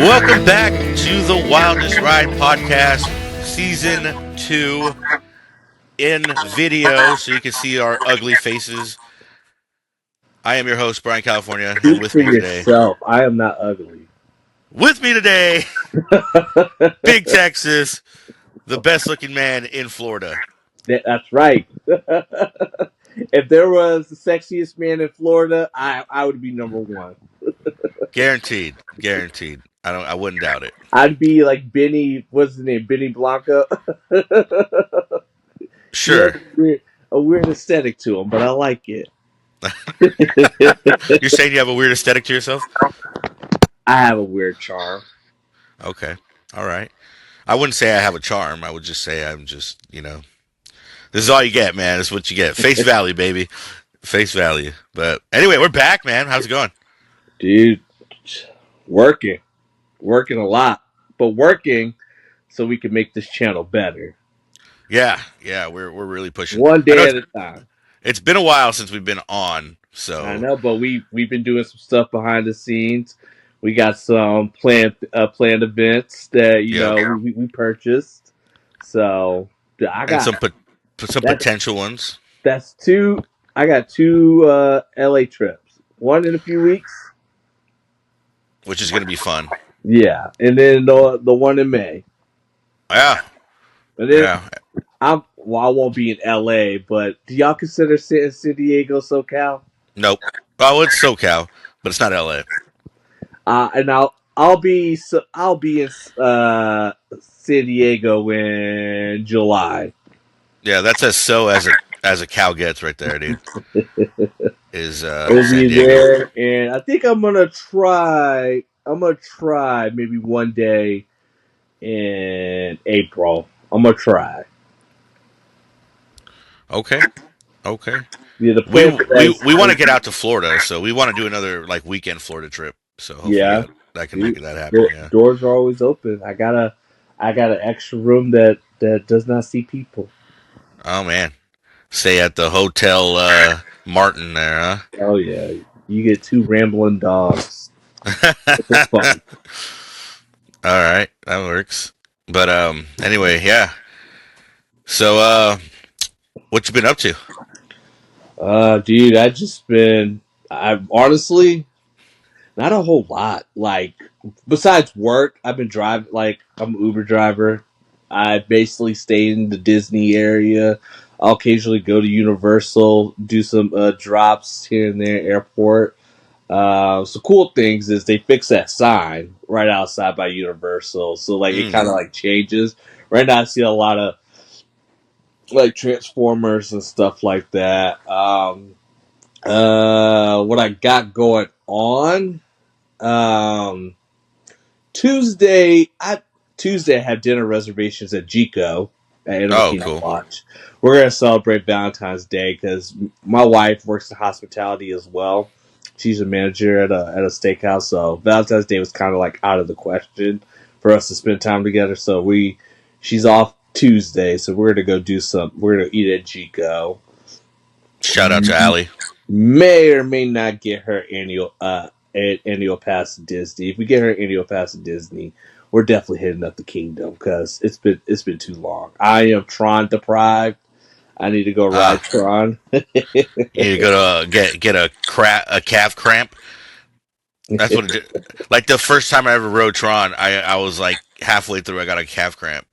Welcome back to the Wildest Ride podcast, season 2, in video, so you can see our ugly faces. I am your host, Brian California, and Speak with for me today, yourself. I am not ugly. with me today, Big Texas, the best looking man in Florida. That's right. If there was the sexiest man in Florida, I would be number one. Guaranteed, guaranteed. I wouldn't doubt it. I'd be like Benny. What's his name? Benny Blanco. He has Sure. a weird aesthetic to him, but I like it. You're saying you have a weird aesthetic to yourself? I have a weird charm. Okay. All right. I wouldn't say I have a charm. I would just say I'm just, this is all you get, man. This is what you get. Face value, baby. Face value. But anyway, we're back, man. How's it going? Dude, working, working a lot, but working so we can make this channel better. Yeah, we're really pushing. One I know day at a time. it's been a while since we've been on, I so know, but we've been doing some stuff behind the scenes. We got some planned events that yep, we purchased. So I and got some that. potential ones, That's two. I got two LA trips. One in a few weeks. which is going to be fun. Yeah, and then the one in May. Yeah, And then yeah. I won't be in LA, but do y'all consider San Diego SoCal? Nope. Oh, it's SoCal, but it's not LA. And I'll be in San Diego in July. Yeah, that's as a cow gets right there, dude. Is We'll San be Diego? there, and I think I'm gonna try. I'm gonna try maybe one day in April. I'm gonna try. Okay, okay. Yeah, the We plan for that we want to get is out to Florida, so we want to do another like weekend Florida trip. So hopefully yeah. that can make Dude, that happen. Yeah. doors are always open. I got an extra room that does not see people. Oh man, stay at the Hotel Martin there, Oh yeah, you get two rambling dogs. It's huh? fun. All right, that works. But anyway, yeah. So what you been up to? Dude, I honestly, not a whole lot. Like, besides work, I've been driving, like, I'm an Uber driver. I basically stay in the Disney area. I'll occasionally go to Universal, do some drops here and there, airport. So cool things is they fix that sign right outside by Universal. So, like, it Mm. kind of, like, changes. Right now, I see a lot of, like, Transformers and stuff like that. What I got going on? Um, Tuesday, I Tuesday I have dinner reservations at Jico at Oh, Entertainment cool. Lodge. We're gonna celebrate Valentine's Day because my wife works in hospitality as well. She's a manager at a steakhouse, so Valentine's Day was kind of like out of the question for us to spend time together. So she's off Tuesday, so we're gonna go do some. We're gonna eat at Jico. Shout out to Allie. May or may not get her annual pass to Disney. If we get her annual pass to Disney, we're definitely hitting up the kingdom because it's been too long. I am Tron deprived. I need to go ride Ah, Tron. you need to go to get a calf cramp. That's what it did. Like the first time I ever rode Tron, I was like halfway through, I got a calf cramp,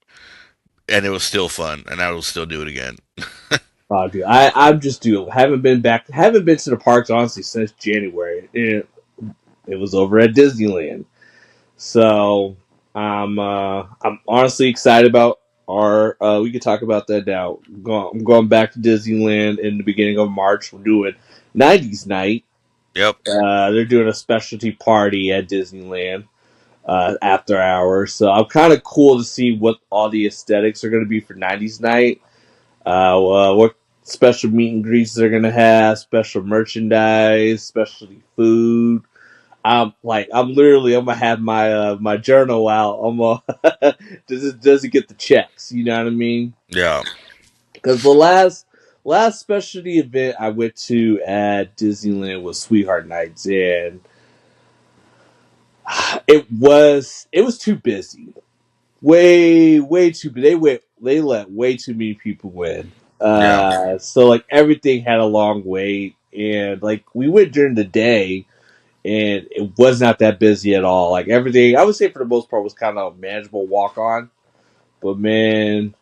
and it was still fun, and I will still do it again. Oh, dude, I'm just due. Haven't been to the parks honestly since January. It was over at Disneyland. So I'm honestly excited about our. We could talk about that now. I'm going back to Disneyland in the beginning of March. We're doing '90s night. Yep. They're doing a specialty party at Disneyland after hours. So I'm kind of cool to see what all the aesthetics are going to be for '90s night. What special meet and greets they're going to have, special merchandise, specialty food. I'm gonna have my journal out. Does it get the checks? You know what I mean? Yeah. Because the last specialty event I went to at Disneyland was Sweetheart Nights, and It was too busy. Way too. They let way too many people win. Yeah. So like everything had a long wait, and like we went during the day, and it was not that busy at all. Like everything, I would say for the most part was kind of manageable walk on. But man,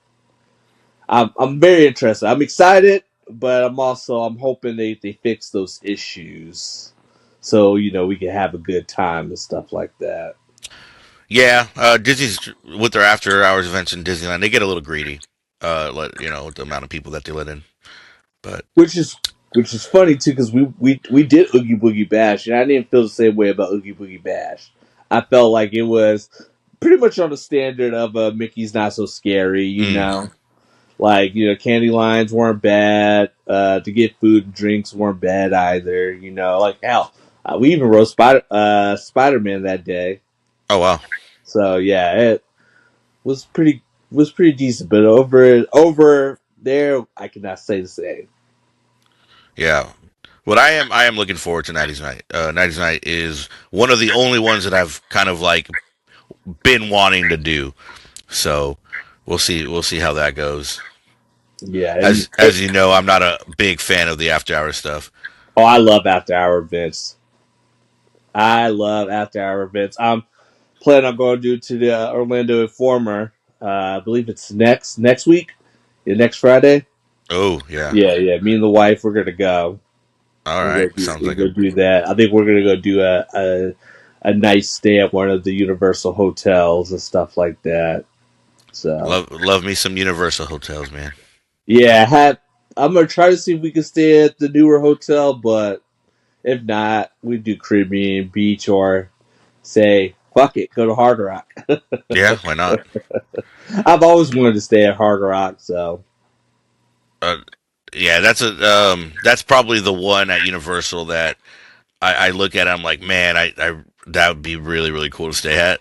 I'm very interested. I'm excited, but I'm hoping they fix those issues, so we can have a good time and stuff like that. Yeah, Disney's with their after hours events in Disneyland, they get a little greedy. With the amount of people that they let in. But Which is which is funny too, because we did Oogie Boogie Bash, and I didn't feel the same way about Oogie Boogie Bash. I felt like it was pretty much on the standard of Mickey's Not So Scary, mm, Like, candy lines weren't bad. To get food and drinks weren't bad either. Like hell, we even rode Spider Man that day. oh wow, So yeah, it was pretty decent. But over there, I cannot say the same. yeah. What I am looking forward to Nighty's Night. Nighty's Night is one of the only ones that I've kind of like been wanting to do. So we'll see how that goes. Yeah, and As you know, I'm not a big fan of the after hour stuff. oh, I love after hour events. I love after hour events. I'm planning on going to the Orlando Informer. I believe it's next week, yeah, next Friday. Oh yeah, Yeah, yeah. Me and the wife, we're gonna go. all We're right, gonna do, sounds we're like a gonna do that. I think we're gonna go do a nice stay at one of the Universal hotels and stuff like that. So love me some Universal hotels, man. yeah, I'm gonna try to see if we can stay at the newer hotel, but if not, we do Caribbean Beach or say fuck it, go to Hard Rock. Yeah, why not? I've always wanted to stay at Hard Rock, so Uh, yeah, that's probably the one at Universal that I look at. I'm like, man, I that would be really really cool to stay at.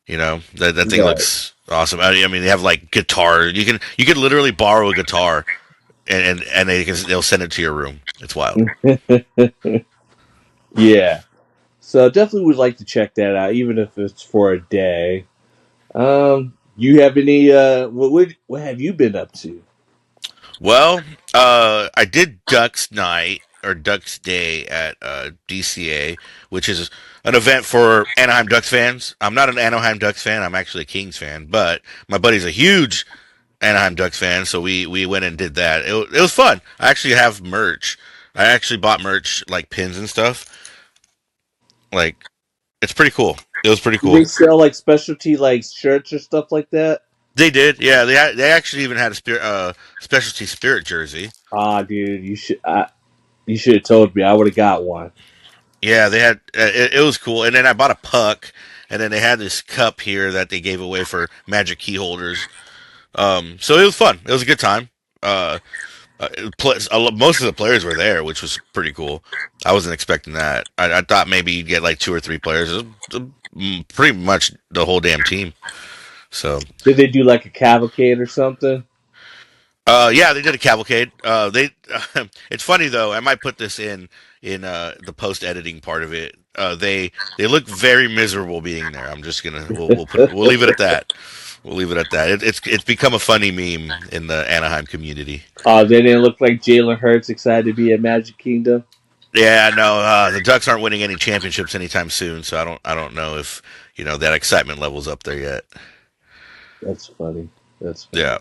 That thing right. looks awesome. I mean, they have like guitar. You can literally borrow a guitar and they'll send it to your room. It's wild. Yeah. So definitely would like to check that out, even if it's for a day. You have any? What have you been up to? Well, I did Ducks Night or Ducks Day at DCA, which is an event for Anaheim Ducks fans. I'm not an Anaheim Ducks fan. I'm actually a Kings fan, but my buddy's a huge Anaheim Ducks fan, so we went and did that. It was fun. I actually have merch. I actually bought merch like pins and stuff. Like it's pretty cool. It was pretty Do they cool. sell like specialty like shirts or stuff like that? They did, yeah. They actually even had a specialty spirit jersey. Ah, dude, you should have told me. I would have got one. Yeah, they had it was cool. And then I bought a puck, and then they had this cup here that they gave away for magic key holders. So it was fun. It was a good time. Uh, Most of the players were there, which was pretty cool. I wasn't expecting that. I thought maybe you'd get like two or three players. It was, pretty much the whole damn team. So Did they do like a cavalcade or something? yeah, they did a cavalcade. It's funny though. I might put this in the post editing part of it. They look very miserable being there. I'm just gonna we'll leave it at that. We'll leave it at that. It's become a funny meme in the Anaheim community. They didn't look like Jalen Hurts excited to be at Magic Kingdom. Yeah, no, the Ducks aren't winning any championships anytime soon, so I don't know if that excitement level's up there yet. That's funny. That's funny. Yeah.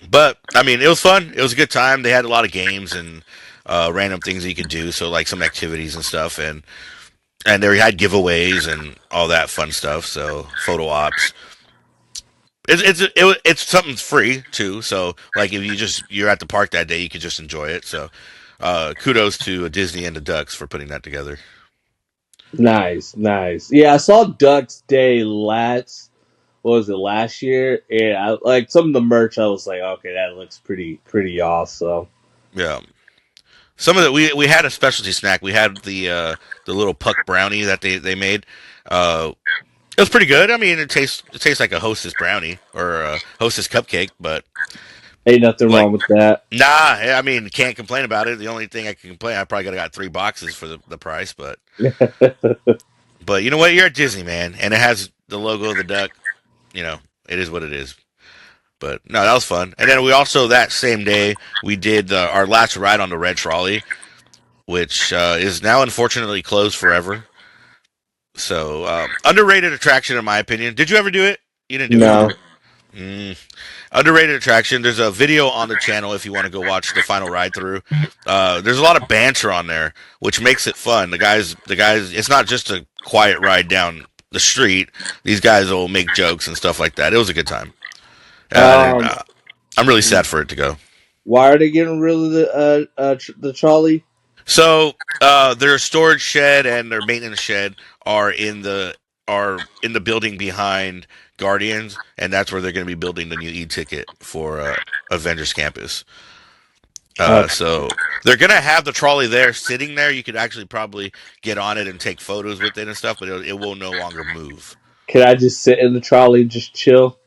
But I mean, it was fun. It was a good time. They had a lot of games and random things that you could do. So like some activities and stuff, and they had giveaways and all that fun stuff. So photo ops. It's something free too. So like if you're at the park that day, you could just enjoy it. So kudos to Disney and the Ducks for putting that together. Nice, nice. Yeah, I saw Ducks Day last. What was it last year? And I like some of the merch. I was like, okay, that looks pretty awesome. Yeah. Some of the we had a specialty snack. We had the little puck brownie that they made. It was pretty good. I mean, it tastes like a Hostess brownie or a Hostess cupcake, but Ain't nothing like, wrong with that. nah. I mean, can't complain about it. The only thing I can complain, I probably could have got 3 boxes for the price, but But you know what? You're at Disney, man, and it has the logo of the duck. You know, it is what it is. But no, that was fun. And then we also that same day we did our last ride on the red trolley, which is now unfortunately closed forever. So underrated attraction in my opinion. Did you ever do it? You didn't do it, No. right? Mm. Underrated attraction. There's a video on the channel if you want to go watch the final ride through. There's a lot of banter on there, which makes it fun. The guys. It's not just a quiet ride down the street. These guys will make jokes and stuff like that. It was a good time. And Um, I'm really sad for it to go. why are they getting rid of the trolley? So their storage shed and their maintenance shed are in the building behind Guardians, and that's where they're going to be building the new e-ticket for Avengers Campus. Okay. So they're going to have the trolley there, sitting there. You could actually probably get on it and take photos with it and stuff, but it will no longer move. Can I just sit in the trolley and just chill?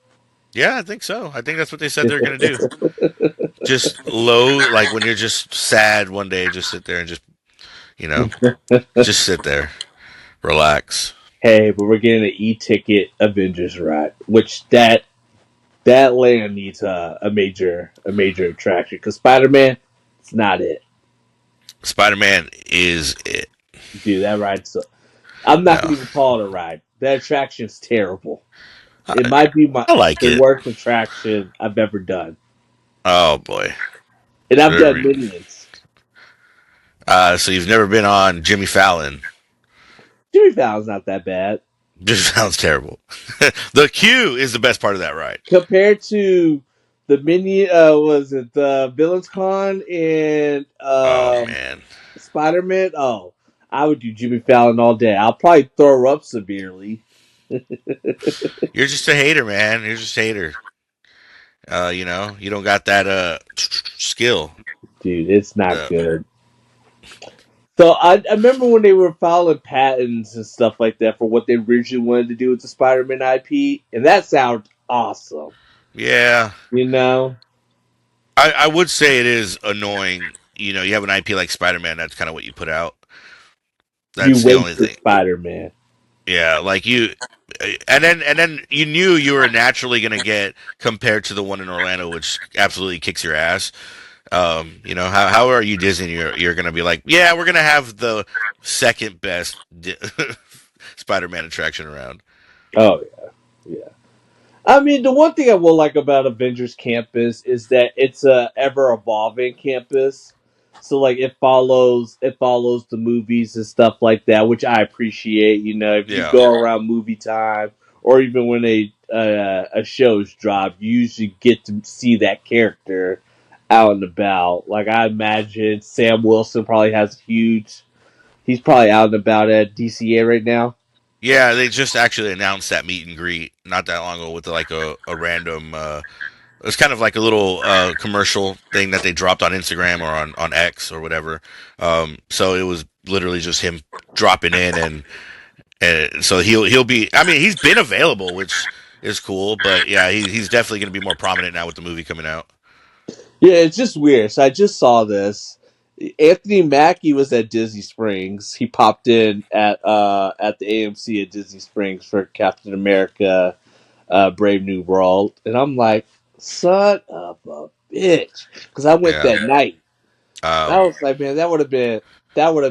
Yeah, I think so. I think that's what they said they're going to do. Just low, like when you're just sad one day, just sit there and you know, just sit there, relax. Hey, but we're getting an e-ticket Avengers ride, which that land needs a major attraction because Spider-Man, it's not it, Spider Man is it. dude. That ride, so I'm not No, gonna even call it a ride. That attraction's terrible. It I, might be my I like the it. worst attraction I've ever done, Oh boy. and I've done Minions. So you've never been on Jimmy Fallon? Jimmy Fallon's not that bad Jimmy Fallon's terrible. The queue is the best part of that ride. compared to the Minion. Was it the Villains Con and Oh man, Spider Man? Oh, I would do Jimmy Fallon all day. I'll probably throw up severely. you're just a hater, man. You're just a hater. You don't got that skill. Dude, it's not Uh, good. So I remember when they were filing patents and stuff like that for what they originally wanted to do with the Spider-Man IP, and that sounded awesome. yeah, You know, I would say it is annoying. You have an IP like Spider Man. That's kind of what you put out. you That's the only wasted thing. Spider-Man. Yeah, like and then you knew you were naturally gonna get compared to the one in Orlando, which absolutely kicks your ass. How are you Disney? You're gonna be like, yeah, we're gonna have the second best Spider-Man attraction around. Oh yeah, yeah. I mean, the one thing I will like about Avengers Campus is that it's a ever evolving campus. So like it follows the movies and stuff like that, which I appreciate. You know, if you Yeah, go around movie time or even when a show's dropped, you usually get to see that character out and about. Like I imagine Sam Wilson probably has huge. He's probably out and about at DCA right now. yeah. They just actually announced that meet and greet not that long ago with like a random. It's kind of like a little commercial thing that they dropped on Instagram or on X or whatever. So it was literally just him dropping in and so he'll be. I mean, he's been available, which is cool. But yeah, he's definitely going to be more prominent now with the movie coming out. Yeah, it's just weird. So I just saw this. Anthony Mackie was at Disney Springs. He popped in at the AMC at Disney Springs for Captain America Brave New World. And I'm like, son of a bitch. Because I went Yeah. that night. And I Um, was like, man, that would have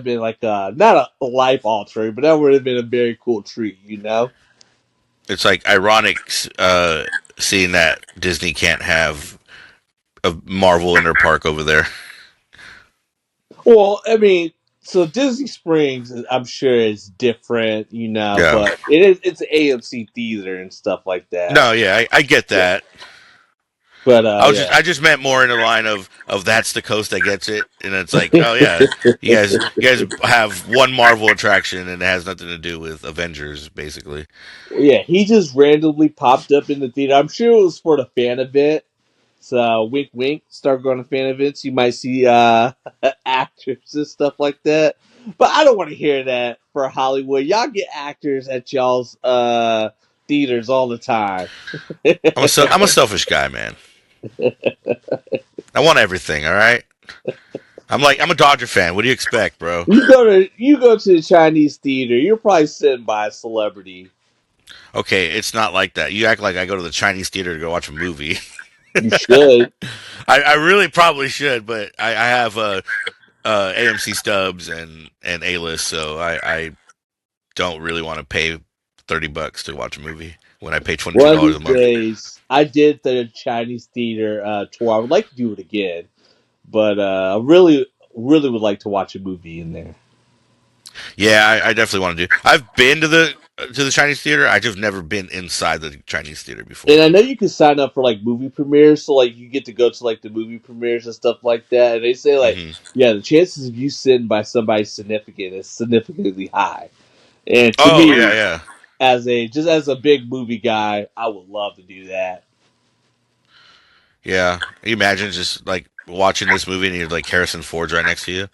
been like not a life altering, but that would have been a very cool treat, you know? it's like ironic seeing that Disney can't have a Marvel in their park over there. Well, I mean, so Disney Springs, I'm sure is different, Yeah. but it's an AMC theater and stuff like that. No, yeah, I get Yeah, that. but I yeah, just meant more in the line of that's the coast that gets it, and it's like, oh yeah, you guys have one Marvel attraction, and it has nothing to do with Avengers, basically. yeah, he just randomly popped up in the theater. I'm sure it was for the fan event. So wink, wink. Start going to fan events. You might see actors and stuff like that. But I don't want to hear that for Hollywood. Y'all get actors at y'all's theaters all the time. I'm a selfish guy, man. I want everything. All right. I'm a Dodger fan. What do you expect, bro? You go to the Chinese theater, you're probably sitting by a celebrity. Okay, it's not like that. You act like I go to the Chinese theater to go watch a movie. You should. I really probably should, but I have AMC stubs and A list, so I don't really want to pay $30 to watch a movie when I pay $22 One of a these month. days, I did the Chinese theater tour. I would like to do it again, but I really would like to watch a movie in there. Yeah, I definitely want to do. I've been to the Chinese theater. I just never been inside the Chinese theater And before. I know you can sign up for like movie premieres, so like you get to go to like the movie premieres and stuff like that. And they say like, Hmm. yeah, the chances of you sitting by somebody significant is significantly high. And to Oh me, yeah, yeah, as a big movie guy, I would love to do that. yeah. You imagine just like watching this movie and you're like Harrison Ford's right next to you.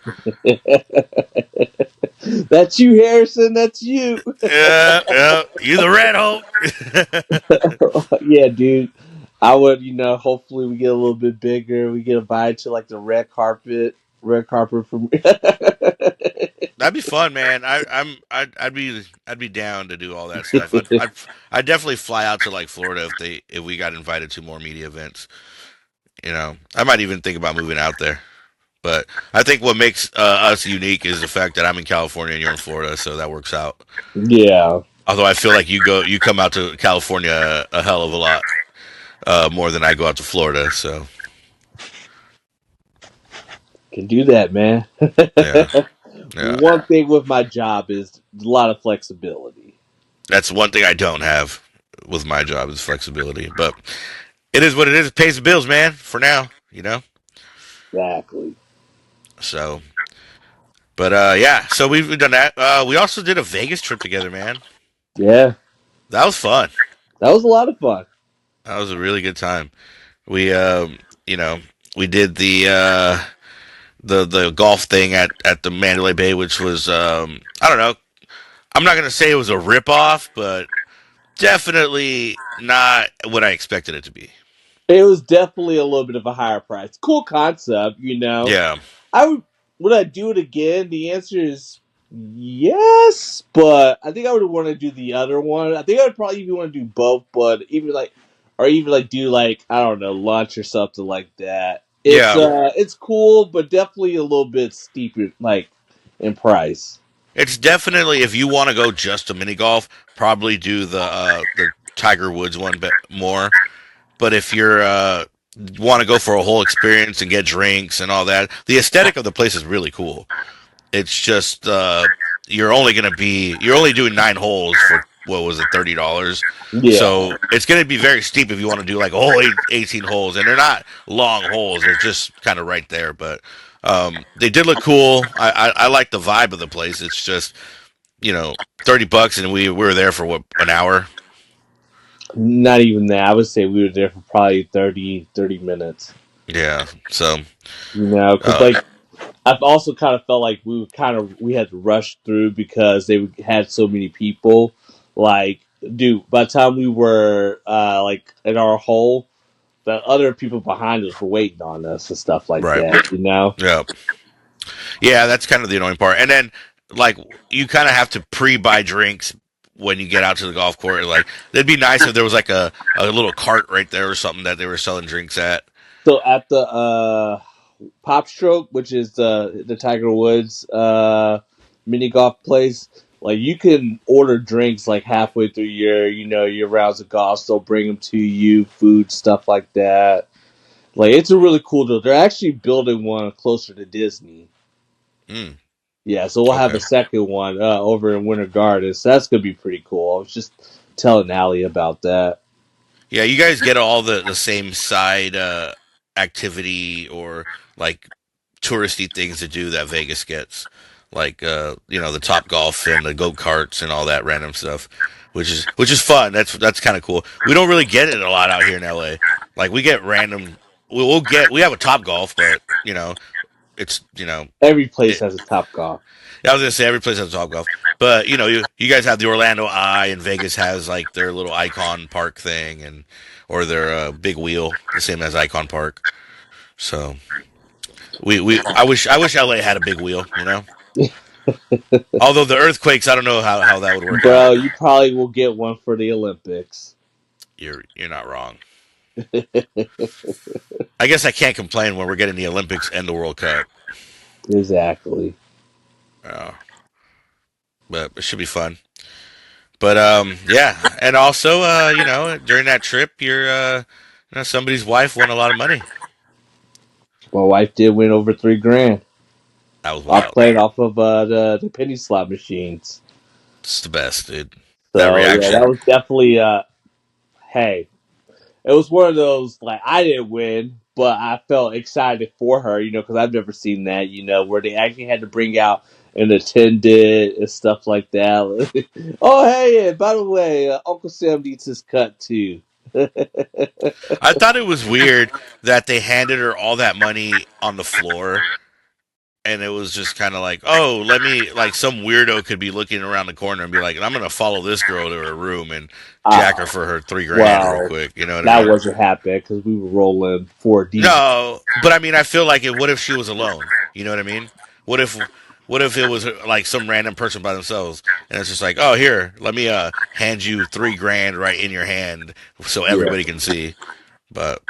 That's you, Harrison. That's you. Yeah, yeah. You the Red Hulk. Yeah, dude. I would, hopefully we get a little bit bigger. We get invited to like the red carpet from. That'd be fun, man. I'd be down to do all that stuff. I'd definitely fly out to like Florida if we got invited to more media events. You know, I might even think about moving out there. But I think what makes us unique is the fact that I'm in California and you're in Florida, so that works out. Yeah, Although I feel like you come out to California a hell of a lot more than I go out to Florida. So can do that, man. yeah, yeah, One thing with my job is a lot of flexibility. that's one thing I don't have with my job is flexibility. But it is what it is. It pays the bills, man. For now, you know. Exactly. So, but yeah. So we've done that. We also did a Vegas trip together, man. Yeah, That was fun. that was a lot of fun. That was a really good time. We, you know, we did the golf thing at the Mandalay Bay, which was I don't know. I'm not gonna say it was a rip off, but definitely not what I expected it to be. It was definitely a little bit of a higher price. Cool concept. Yeah, I would I do it again? The answer is yes, but I think I would want to do the other one. I think I would probably even want to do both, but even like do like I don't know lunch or something like that. yeah. It's cool, but definitely a little bit steeper like in price. It's definitely if you want to go just to mini golf, probably do the Tiger Woods one more. But if you're want to go for a whole experience and get drinks and all that, the aesthetic of the place is really cool. It's just you're only doing 9 holes for what was it, $30. Yeah, So it's gonna be very steep if you want to do like a whole 18 holes, and they're not long holes; they're just kind of right there. But they did look cool. I like the vibe of the place. It's just $30, and we were there for what, an hour. not even that. I would say we were there for probably 30 minutes. Yeah. So Because uh, like I've also kind of felt like we had to rush through because they had so many people. Like, dude, by the time we were like in our hole, the other people behind us were waiting on us and stuff like right. that. Yeah. Yeah, that's kind of the annoying part. And then, like, you kind of have to pre-buy drinks when you get out to the golf court. Like, it'd be nice if there was like a little cart right there or something that they were selling drinks at. So at the Pop Stroke, which is the Tiger Woods mini golf place, like you can order drinks like halfway through your rounds of golf. They'll bring them to you, food stuff like that. Like it's a really cool deal. They're actually building one closer to Disney. Mm, Yeah, so we'll have okay. a second one over in Winter Garden. So that's gonna be pretty cool. I was just telling Allie about that. Yeah, you guys get all the same side activity or like touristy things to do that Vegas gets, like the Top Golf and the go karts and all that random stuff, which is fun. That's kind of cool. We don't really get it a lot out here in LA. Like we get random. We have a Top Golf, but it's Every place it, has a Top Golf. I was gonna say every place has a Top Golf, but you guys have the Orlando Eye, and Vegas has like their little Icon Park thing, or their big wheel, the same as Icon Park. So We I wish LA had a big wheel, you know. Although the earthquakes, I don't know how that would work Bro, out. you probably will get one for the Olympics. You're not wrong. I guess I can't complain when we're getting the Olympics and the World Cup. Exactly. Uh, but it should be fun. But yeah, and also during that trip, somebody's wife won a lot of money. My wife did win over 3 grand. That was I wild. played off of the penny slot machines. It's the best, dude. That So yeah, that reaction. was definitely hey, it was one of those like I didn't win, but I felt excited for her, because I've never seen that, where they actually had to bring out an attendant and stuff like that. Oh hey, and by the way, Uncle Sam needs his cut too. I thought it was weird that they handed her all that money on the floor, and it was just kind of like, oh, let me like some weirdo could be looking around the corner and be like, I'm gonna follow this girl to her room and jack her Uh, for her 3 grand real well, quick. You know what I that mean? wasn't happening because we were rolling four deep. No, but I mean, I feel like what if she was alone? You know what I mean? What if what if it was like some random person by themselves, and it's just like, oh, here, let me hand you 3 grand right in your hand so Yeah, everybody can see. But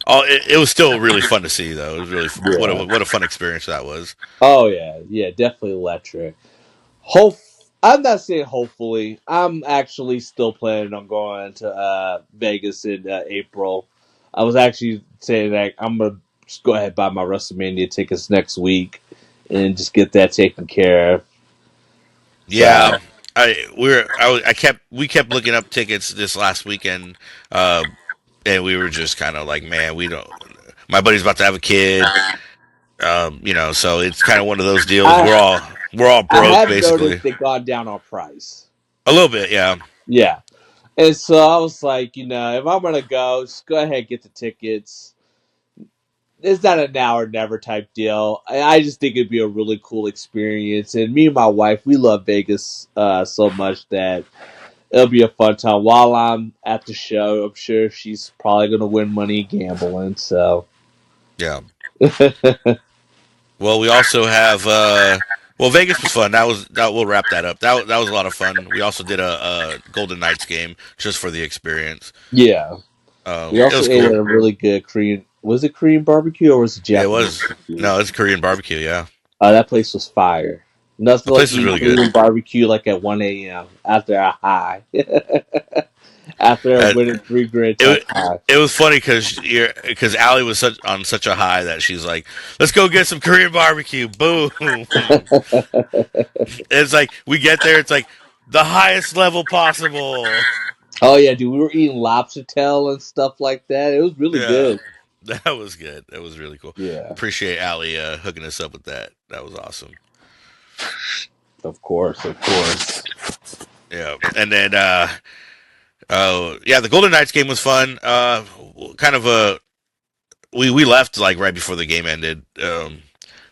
it was still really fun to see, though. It was really yeah. what a fun experience that was. Oh yeah, yeah, definitely electric. Hope I'm not saying hopefully. I'm actually still planning on going to Vegas in April. I was actually saying that I'm gonna just go ahead and buy my WrestleMania tickets next week and just get that taken care of. So Yeah, we kept looking up tickets this last weekend, uh, and we were just kind of like, man, we don't. My buddy's about to have a kid, so it's kind of one of those deals. I We're all I broke have basically, noticed they gone down on price. a little bit, yeah, Yeah, and so I was like, if I'm gonna go, just go ahead and get the tickets. It's not a now or never type deal. I just think it'd be a really cool experience. And me and my wife, we love Vegas so much that it'll be a fun time. While I'm at the show, I'm sure she's probably going to win money gambling. So, yeah. Well, we also have Vegas was fun. That we'll wrap that up. That was a lot of fun. We also did a Golden Knights game just for the experience. yeah. We It also was ate at cool. a really good Korean. Was it Korean barbecue or was it It Japanese was barbecue? no, it's Korean barbecue. Yeah, That place was fire. the Nothing like place was eating really good. Korean barbecue like at 1 a.m. after a high. After a Uh, winning 3 grand type it high. it was funny because Allie was on such a high that she's like, "Let's go get some Korean barbecue." Boom! It's like we get there. It's like the highest level possible. Oh yeah, dude, we were eating lobster tail and stuff like that. It was really Yeah, good. that was good. That was really cool. Yeah, Appreciate Allie hooking us up with that. That was awesome. of course, of course. Yeah, and then yeah, the Golden Knights game was fun. Kind of a we left like right before the game ended.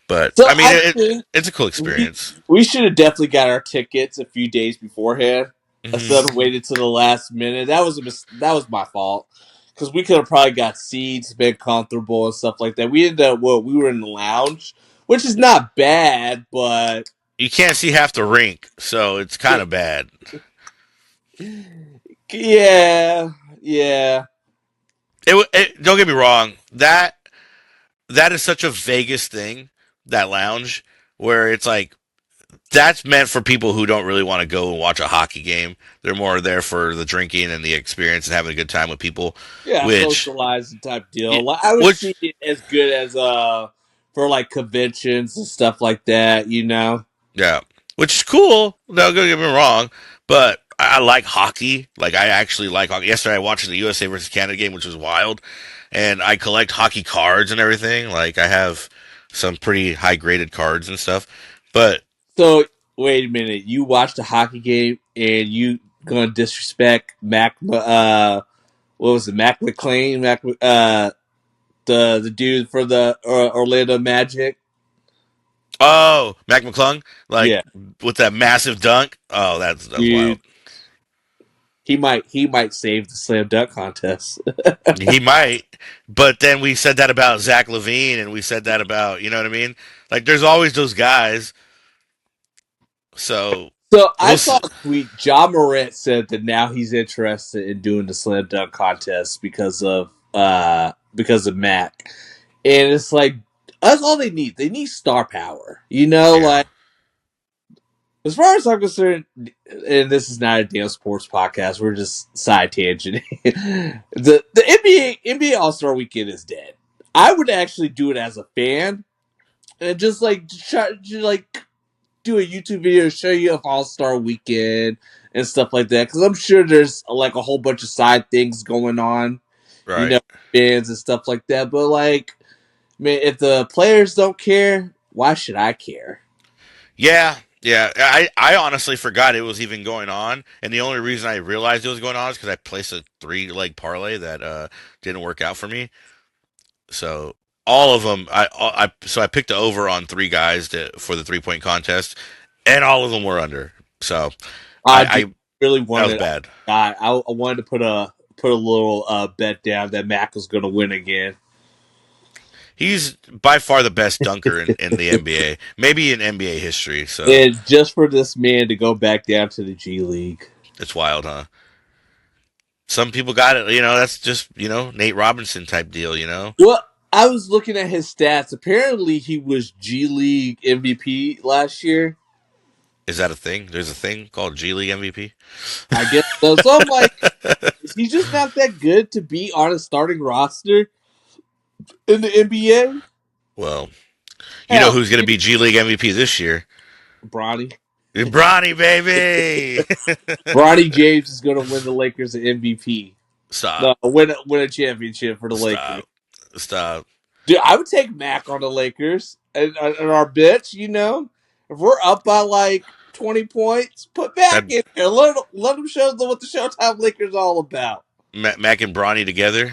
But So I mean, I think it's a cool we experience. we should have definitely got our tickets a few days beforehand instead Hmm. of waiting to the last minute. That was my fault because we could have probably got seats, been comfortable and stuff like that. We ended up we were in the lounge, which is not bad, but You can't see half the rink, so it's kind of bad. yeah, yeah, Don't get me wrong. That is such a Vegas thing. That lounge where it's like that's meant for people who don't really want to go and watch a hockey game. They're more there for the drinking and the experience and having a good time with people. yeah, Which, socializing type deal. Like, I would see which, it as good as for like conventions and stuff like that. yeah, which is cool. No, don't get me wrong, but I like hockey. Like I actually like hockey. Yesterday I watched the USA versus Canada game, which was wild, and I collect hockey cards and everything. Like I have some pretty high graded cards and stuff. But So wait a minute, you watched a hockey game and you gonna disrespect Mac? What was it, Mac McLean? The dude for the Orlando Magic. oh, Mac McClung, like Yeah, with that massive dunk. Oh, that's wild. dude. he might save the slam dunk contest. He might, but then we said that about Zach Levine, and we said that about, you know what I mean? Like, there's always those guys. So So I we'll saw see. a tweet. John Morant said that now he's interested in doing the slam dunk contest because of Mac, and it's like that's all they need. They need star power. Yeah, Like as far as I'm concerned, and this is not a damn sports podcast. We're just side tangent. The NBA All Star Weekend is dead. I would actually do it as a fan and just like try to like do a YouTube video to show you of All Star Weekend and stuff like that. Because I'm sure there's like a whole bunch of side things going on, you right. know, fans and stuff like that. But like, man, if the players don't care, why should I care? Yeah, yeah. I honestly forgot it was even going on, and the only reason I realized it was going on is because I placed a three leg parlay that didn't work out for me. So all of them, I picked the over on three guys for the 3 point contest, and all of them were under. So I do I really that was wanted. bad. I wanted to put a little bet down that Mac was going to win again. He's by far the best dunker in the NBA, maybe in NBA history. So And just for this man to go back down to the G League. it's wild, huh? Some people got it. That's just Nate Robinson type deal. Well, I was looking at his stats. Apparently, he was G League MVP last year. Is that a thing? There's a thing called G League MVP. I guess so. So I'm like, is he just not that good to be on a starting roster in the NBA? Well, you know Hell, who's going to be G League MVP this year? Bronny. Bronny, baby. Bronny James is going to win the Lakers the MVP. Stop. No, win a championship for the Lakers. Stop. Stop. Dude, I would take Mac on the Lakers and our bitch. If we're up by like 20 points, put Mac That in there. Let them show them what the Showtime Lakers are all about. Mac and Bronny together,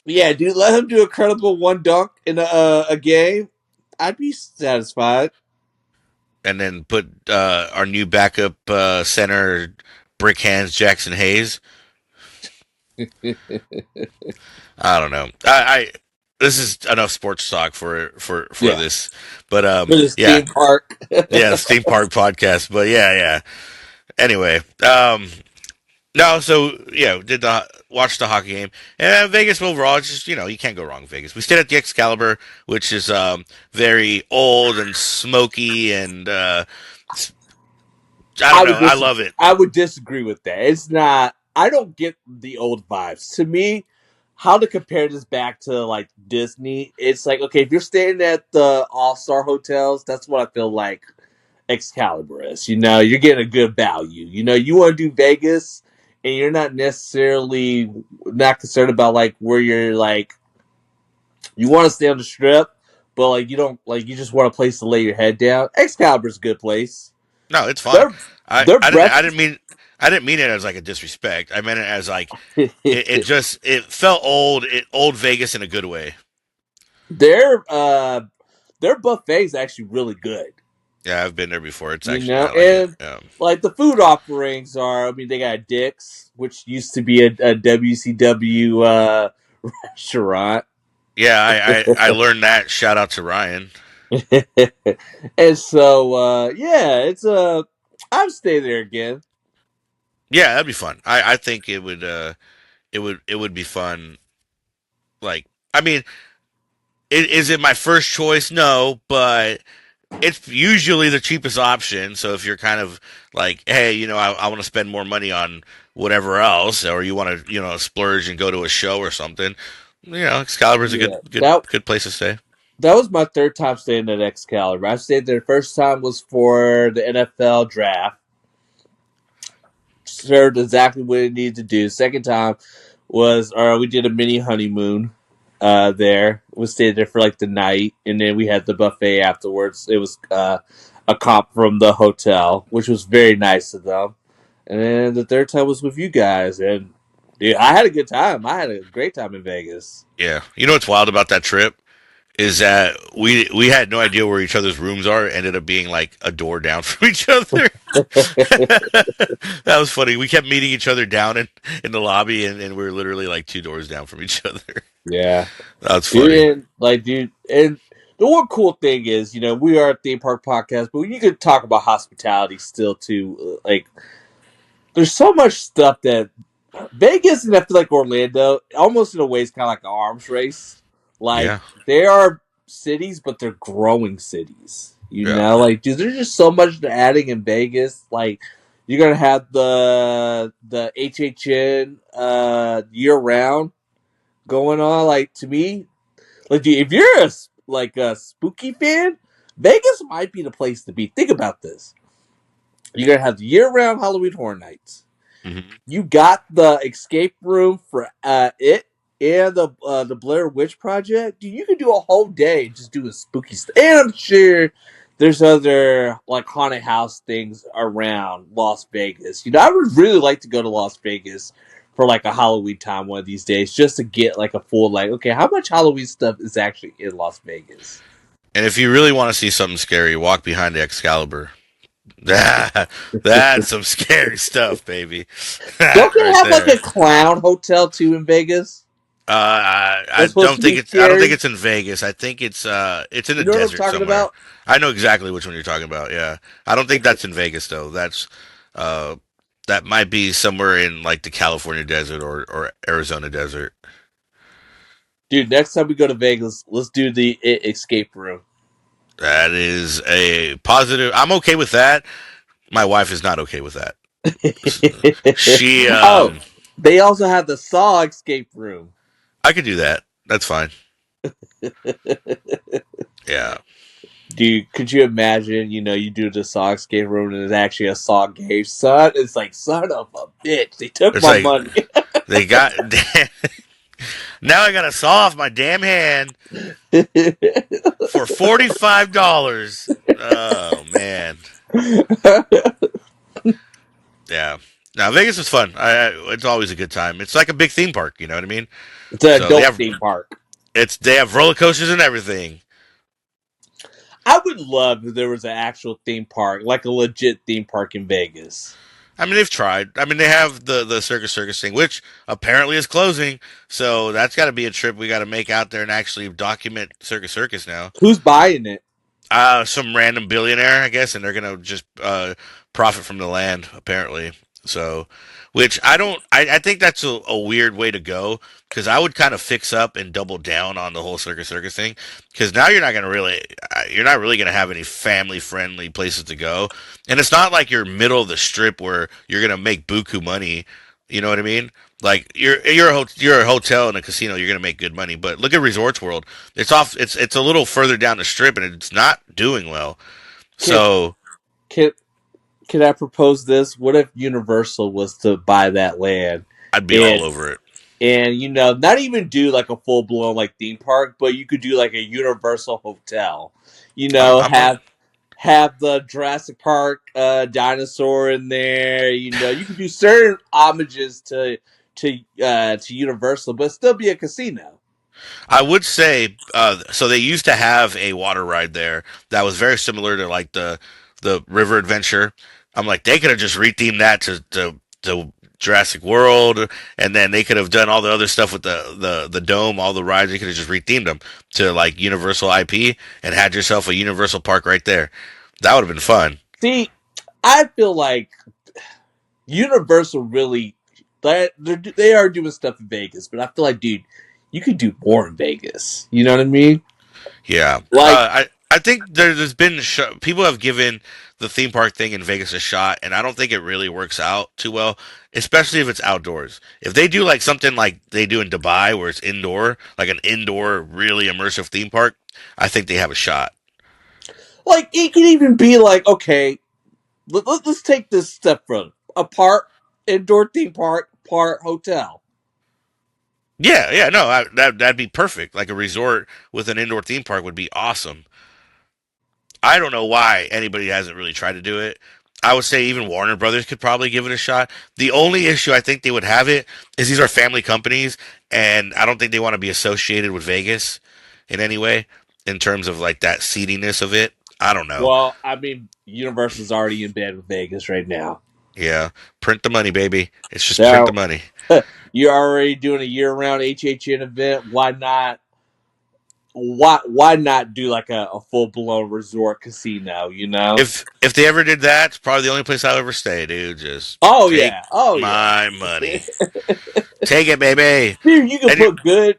Yeah, dude, let him do a credible one dunk in a game. I'd be satisfied. and then put our new backup center, Brick Hands Jackson Hayes. I don't know. I this is enough sports talk for Yeah, this, but for this yeah, theme park. yeah, theme park podcast. But yeah, yeah. Anyway, no, so yeah, did the watch the hockey game and Vegas overall. It's just you can't go wrong with Vegas. We stayed at the Excalibur, which is very old and smoky, and I I don't would know. I love it. I would disagree with that. It's not. I don't get the old vibes. To me, how to compare this back to like Disney? It's like okay, if you're staying at the All Star hotels, that's what I feel like Excalibur is. You're getting a good value. You want to do Vegas, and you're not necessarily not concerned about like where you're like. You want to stay on the strip, but like you don't like you just want a place to lay your head down. Excalibur's a good place. No, it's fine. Their I their I didn't I breakfast didn't mean I didn't mean it as like a disrespect. I meant it as like it felt old Vegas in a good way. their uh their buffet is actually really good. Yeah, I've been there before. It's actually I like it. And Yeah, like the food offerings are, I mean, they got Dick's, which used to be a WCW restaurant, yeah. I learned that. Shout out to Ryan. and so yeah, I'd stay there again. Yeah, that'd be fun. I think it would be fun. Like I mean, is it my first choice? No, but it's usually the cheapest option. So if you're kind of like, hey, I want to spend more money on whatever else, or you want to, splurge and go to a show or something, Excalibur's a good, Yeah, good, that good place to stay. that was my third time staying at Excalibur. I stayed there. First time was for the NFL draft. Served exactly what it needed to do. Second time was we did a mini honeymoon there. We stayed there for like the night, and then we had the buffet afterwards. It was a comp from the hotel, which was very nice of them. And then the third time was with you guys, and dude, I had a good time. I had a great time in Vegas. Yeah, you know what's wild about that trip is that we had no idea where each other's rooms are. Ended up being like a door down from each other. That was funny. We kept meeting each other down in the lobby, and we were literally like two doors down from each other. Yeah, That's dude, funny. and like, dude, and the one cool thing is, we are a theme park podcast, but you could talk about hospitality still too. Like, there's so much stuff that Vegas and I feel like Orlando, almost in a way, is kind of like an arms race. Like, Yeah, they are cities, but they're growing cities. yeah. Like, dude, there's just so much to adding in Vegas. Like, you're gonna have the HHN year round going on. Like, to me, like, dude, if you're a spooky fan, Vegas might be the place to be. Think about this: you're gonna have the year round Halloween Horror Nights. Hmm. You got the escape room for it and the Blair Witch Project. Dude, you could do a whole day just doing spooky stuff. And I'm sure there's other like haunted house things around Las Vegas. I would really like to go to Las Vegas for like a Halloween time one of these days, just to get like a full like, okay, how much Halloween stuff is actually in Las Vegas? And if you really want to see something scary, walk behind the Excalibur. That's some scary stuff, baby. Don't That they right have like there. a clown hotel too in Vegas? I That's supposed don't to think be it's. I don't think scary. it's in Vegas. I think it's in the You know what I'm desert talking somewhere. about? I know exactly which one you're talking about. Yeah, I don't think that's in Vegas though. Uh, that might be somewhere in like the California desert or Arizona desert. Dude, next time we go to Vegas, let's do the escape room. That is a positive. I'm okay with that. My wife is not okay with that. She, Oh, they also have the Saw escape room. I could do that. That's fine. Yeah. Dude, could you imagine, you do the Saw escape room and it's actually a Saw game? Son, it's like, son of a bitch, they took It's my like money. they got. Now I gotta saw off my damn hand for $45. Oh man. Yeah. Now Vegas is fun. It's always a good time. It's like a big theme park. You know what I mean? It's an So adult theme park. they have roller coasters and everything. I would love if there was an actual theme park, like a legit theme park in Vegas. I mean, they've tried. I mean, they have the Circus thing, which apparently is closing. So that's got to be a trip we got to make out there and actually document Circus now. Who's buying it? Some random billionaire, I guess, and they're gonna just profit from the land, apparently. So, which I don't, I think that's a weird way to go because I would kind of fix up and double down on the whole Circus thing because now you're not really gonna have any family friendly places to go, and it's not like you're middle of the strip where you're gonna make buku money. You know what I mean? Like you're a hotel and a casino, you're gonna make good money. But look at Resorts World. It's off. It's a little further down the strip, and it's not doing well. Can So can can I propose this? What if Universal was to buy that land I'd be and all over it. not even do like a full blown like theme park, but you could do like a Universal hotel. I'm a, Have the Jurassic Park dinosaur in there. You could do certain homages to Universal, but still be a casino. I would say so. They used to have a water ride there that was very similar to like the River Adventure. I'm like they could have just rethemed that to Jurassic World, and then they could have done all the other stuff with the dome, all the rides. They could have just rethemed them to like Universal IP and had yourself a Universal Park right there. That would have been fun. See, I feel like Universal really they are doing stuff in Vegas, but I feel like, dude, you could do more in Vegas. You know what I mean? Yeah, Like, I think there's been people have given the theme park thing in Vegas a shot, and I don't think it really works out too well, especially if it's outdoors. If they do like something like they do in Dubai, where it's indoor, like an indoor really immersive theme park, I think they have a shot. it could even be like, okay, let's take this step further. A part indoor theme park, part hotel. Yeah, yeah, no, that'd be perfect. Like a resort with an indoor theme park would be awesome. I don't know why anybody hasn't really tried to do it. I would say even Warner Brothers could probably give it a shot. The only issue I think they would have it is these are family companies, and I don't think they want to be associated with Vegas in any way. in terms of like that seediness of it. I don't know. Well, I mean, Universal's already in bed with Vegas right now. Yeah, print the money, baby. It's just print the Now, money. you're already doing a year-round HHN event. Why not? Why not do like a full-blown resort casino? You know? If they ever did that, it's probably the only place I'll ever stay, dude. Just Oh take yeah, oh yeah. my money. Take it, baby. Dude, you can And put good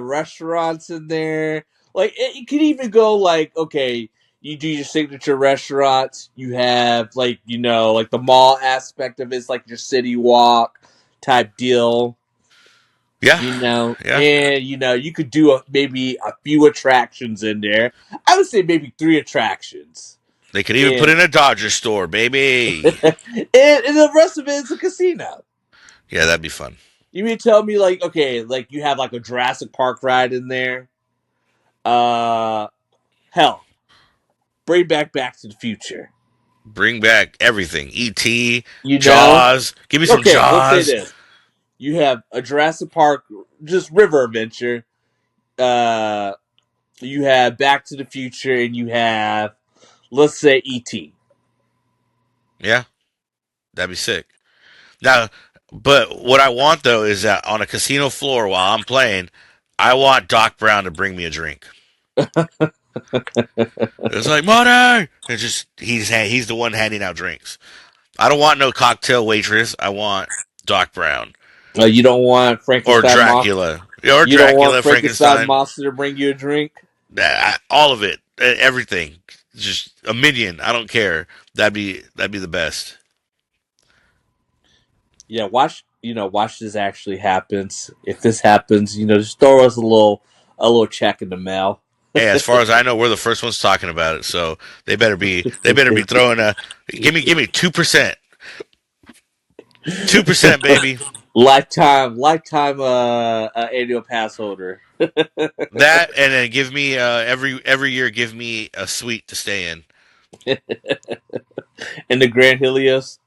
restaurants in there. Like you could even go like, okay, you do your signature restaurants. You have like, like the mall aspect of it's like your city walk type deal. yeah, yeah. And you could do maybe a few attractions in there. I would say maybe 3 attractions. They could even put And in a Dodger store, baby. and the rest of it is a casino. Yeah, that'd be fun. You mean tell me like, okay, like you have like a Jurassic Park ride in there? Uh, hell, bring Back to the Future. Bring back everything. E.T., You know? Jaws. Give me some Okay, let's say Jaws. this: you have a Jurassic Park, just river adventure. Uh, you have Back to the Future, and you have, let's say, ET. Yeah, that'd be sick. Now, but what I want though is that on a casino floor while I'm playing, I want Doc Brown to bring me a drink. It's like money. It's just he's the one handing out drinks. I don't want no cocktail waitress. I want Doc Brown You don't want or Frankenstein monster. Dracula or You don't want Dracula, Frankenstein Frankenstein, monster to bring you a drink. all of it, everything. Just a minion. I don't care. That'd be the best. Yeah, watch this actually happens. If this happens, just throw us a little check in the mail. Hey, as far as I know, we're the first ones talking about it, so they better be throwing a give me 2%. 2%, baby. lifetime annual pass holder. That and then give me every year give me a suite to stay in. In the Grand Helios.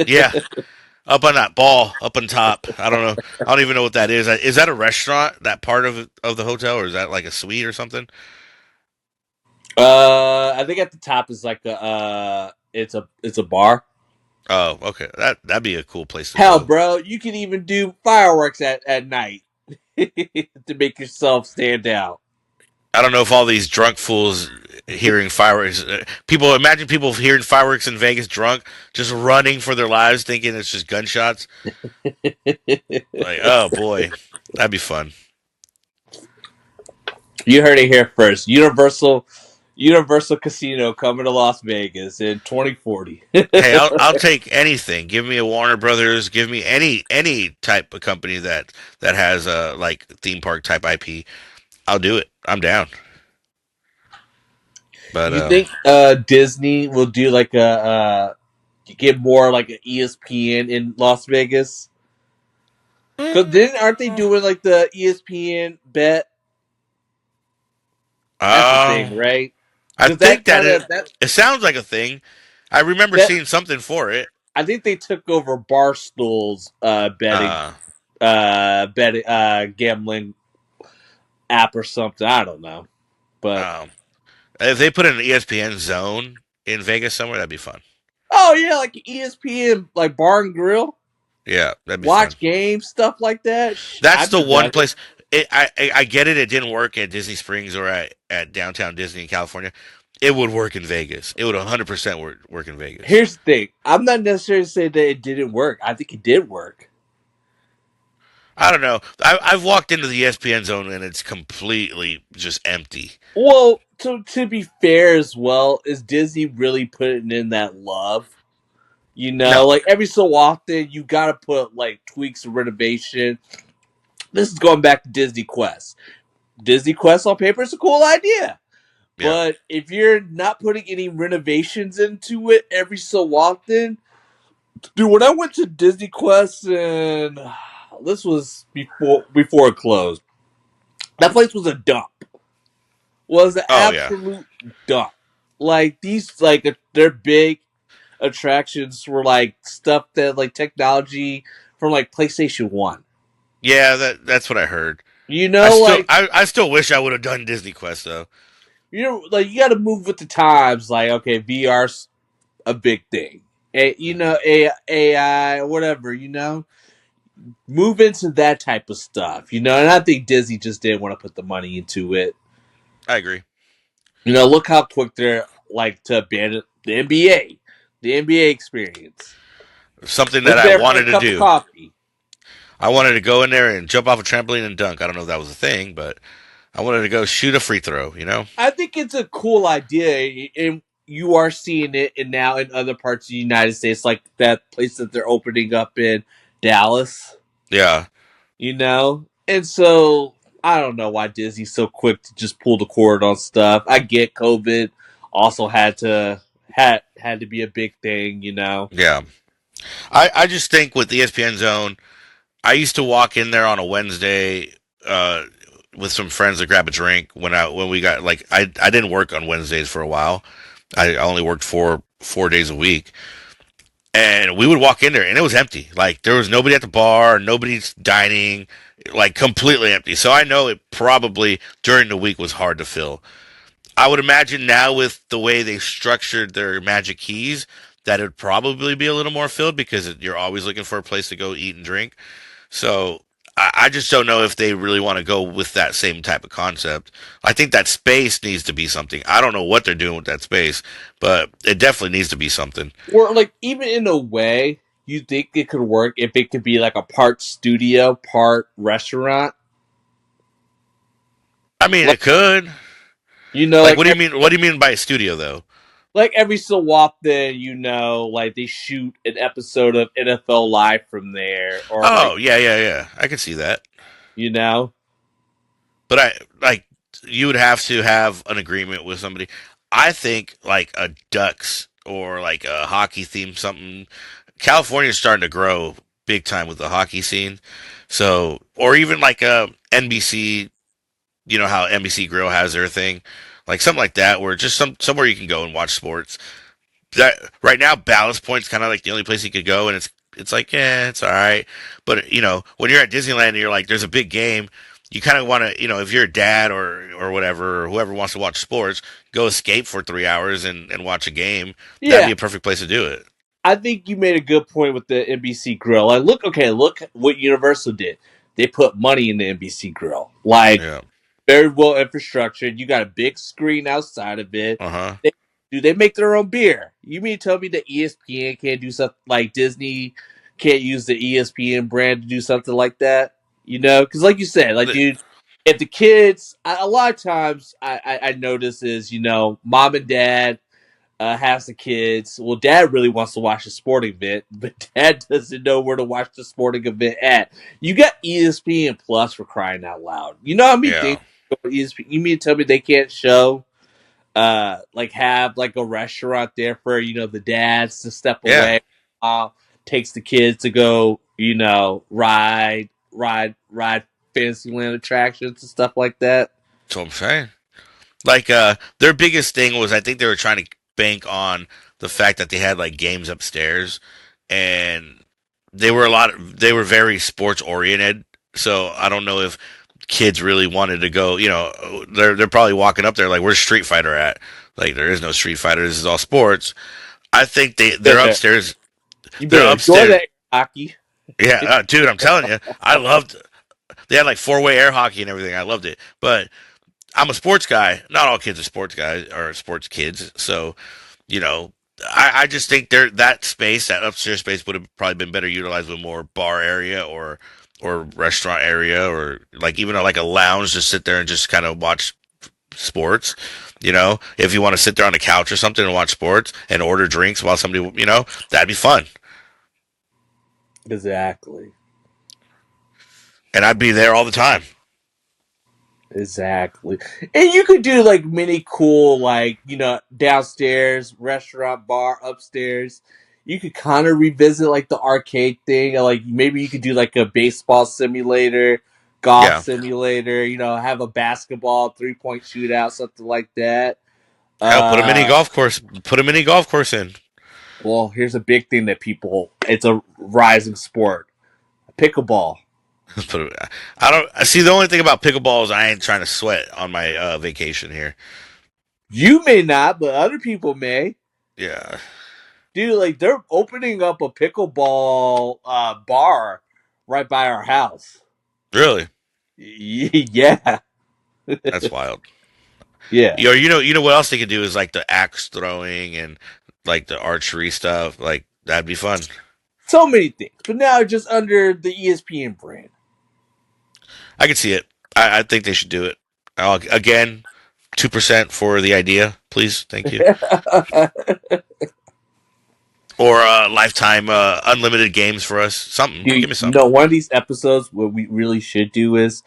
Yeah, up on that ball, up on top. I don't know. I don't even know what that is. Is that a restaurant? That part of the hotel, or is that like a suite or something? I think at the top is like it's a bar. Oh, okay. That'd be a cool place to Hell, go. bro, you can even do fireworks at night to make yourself stand out. I don't know if all these drunk fools hearing fireworks. People imagine people hearing fireworks in Vegas drunk, just running for their lives, thinking it's just gunshots. Like, oh boy, that'd be fun. You heard it here first. Universal Casino coming to Las Vegas in 2040. Hey, I'll take anything. Give me a Warner Brothers. Give me any type of company that has a like theme park type IP. I'll do it. I'm down. But You think Disney will do like get more like an ESPN in Las Vegas? Because then aren't they doing like the ESPN bet? That's the uh, thing, right? I Because think that that kind it of that it sounds like a thing. I remember that seeing something for it. I think they took over Barstool's betting Uh, gambling app or something. I don't know, but um, if they put an ESPN zone in Vegas somewhere, that'd be fun. oh yeah, like ESPN, like bar and grill, Yeah, that'd be fun. watch games, stuff like that. That's I'd the be one down. place. I get it. It didn't work at Disney Springs or at downtown Disney in California. It would work in Vegas. It would 100% work in Vegas. Here's the thing: I'm not necessarily saying that it didn't work. I think it did work. I don't know. I've walked into the ESPN zone and it's completely just empty. Well, to be fair as well, is Disney really putting in that love? No. Like every so often, you got to put like tweaks and renovation. This is going back to Disney Quest. Disney Quest on paper is a cool idea. Yeah. But if you're not putting any renovations into it every so often, dude, when I went to Disney Quest and this was before it closed, that place was a dump. Was an Oh yeah. absolute dump. Like these, like their big attractions were like stuff that like technology from like PlayStation 1. Yeah. That's what I heard. You I know, still like I still wish I would have done Disney Quest though. like you got to move with the times. Like, okay, VR's a big thing. AI, whatever. Move into that type of stuff. And I think Disney just didn't want to put the money into it. I agree. Look how quick they're like to abandon the NBA experience. Something Was that I there for a wanted to cup of do. coffee. I wanted to go in there and jump off a trampoline and dunk. I don't know if that was a thing, but I wanted to go shoot a free throw. You know? I think it's a cool idea, and you are seeing it and now in other parts of the United States, like that place that they're opening up in Dallas. Yeah, And so I don't know why Disney's so quick to just pull the cord on stuff. I get COVID also had to be a big thing. yeah. I just think with the ESPN Zone, I used to walk in there on a Wednesday uh, with some friends to grab a drink when we got like I didn't work on Wednesdays for a while. I only worked four days a week, and we would walk in there and it was empty. Like there was nobody at the bar, nobody's dining, like completely empty. So I know it probably during the week was hard to fill. I would imagine now with the way they structured their magic keys that it would probably be a little more filled because you're always looking for a place to go eat and drink. So I just don't know if they really want to go with that same type of concept. I think that space needs to be something. I don't know what they're doing with that space, but it definitely needs to be something. Or like even in a way, you think it could work if it could be like a part studio, part restaurant. I mean, Like it could. you know, Like, like what do you mean? What do you mean by a studio, though? every so often, like they shoot an episode of NFL Live from there, or like Oh, yeah, yeah, yeah. I can see that. you know, But I like you would have to have an agreement with somebody. I think like a Ducks or like a hockey theme something. California's starting to grow big time with the hockey scene. So, or even like a NBC, you know how NBC Grill has their thing, like something like that, where just somewhere you can go and watch sports. That right now, Ballast Point's kind of like the only place you could go, and it's like, yeah, it's all right. But when you're at Disneyland and you're like, there's a big game, you kind of want to, if you're a dad or whatever, or whoever wants to watch sports, go escape for 3 hours and watch a game. That'd yeah. be a perfect place to do it. I think you made a good point with the NBC Grill. Like, look what Universal did. They put money in the NBC Grill. Like, Yeah. very well infrastructured. You got a big screen outside of it. Uh huh. They make their own beer? You mean to tell me that ESPN can't do something like Disney can't use the ESPN brand to do something like that? Because like you said, like dude, if the kids, a lot of times I notice is mom and dad has the kids. Well, dad really wants to watch the sporting event, but dad doesn't know where to watch the sporting event at. You got ESPN Plus for crying out loud. You know how many Yeah. things ESPN, you mean to tell me they can't show like have like a restaurant there for the dads to step Yeah. away, takes the kids to go ride Fantasyland attractions and stuff like that. That's what I'm saying. Like their biggest thing was I think they were trying to bank on the fact that they had like games upstairs and they were very sports oriented. So I don't know if kids really wanted to go, they're probably walking up there like where's Street Fighter at? Like there is no Street Fighter, this is all sports. I think they're upstairs. You They're better enjoy upstairs. that hockey. Yeah, dude, I'm telling you. I loved they had like four-way air hockey and everything. I loved it. But I'm a sports guy. Not all kids are sports guys or sports kids. So, you know, I just think that space, that upstairs space, would have probably been better utilized with more bar area or restaurant area or like even like a lounge to sit there and just kind of watch sports. If you want to sit there on the couch or something and watch sports and order drinks while somebody, that'd be fun. Exactly. And I'd be there all the time. Exactly. And you could do like many cool, like, downstairs, restaurant, bar, upstairs. You could kind of revisit like the arcade thing. Or, like maybe you could do like a baseball simulator, golf Yeah. simulator, have a basketball 3-point shootout, something like that. Hell, put a mini Uh, golf course. Put a mini golf course in. well, here's a big thing that it's a rising sport pickleball. But I don't. I see. The only thing about pickleball is I ain't trying to sweat on my vacation here. You may not, but other people may. Yeah, Dude, like they're opening up a pickleball bar right by our house. really. Yeah, That's wild. yeah. You know what else they could do is like the axe throwing and like the archery stuff. Like that'd be fun. So many things, but now just under the ESPN brand. I could see it. I think they should do it. Again, 2% for the idea, please. Thank you. Or lifetime unlimited games for us. Something. Dude, Give me you something. know, one of these episodes, what we really should do is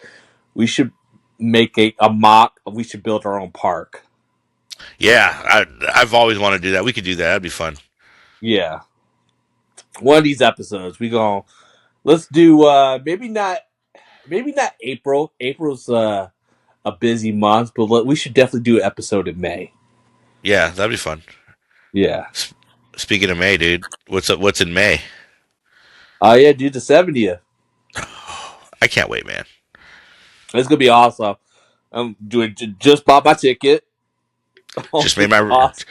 we should make a mock. We should build our own park. Yeah, I've always wanted to do that. We could do that. That'd be fun. Yeah, one of these episodes we go. Let's do maybe not April. April's a busy month, but we should definitely do an episode in May. Yeah, that'd be fun. Yeah. S- Speaking of May, dude, what's up? What's in May? Oh yeah, dude, the 70th. I can't wait, man. It's gonna be awesome. I'm doing just bought my ticket. Just Only made my cost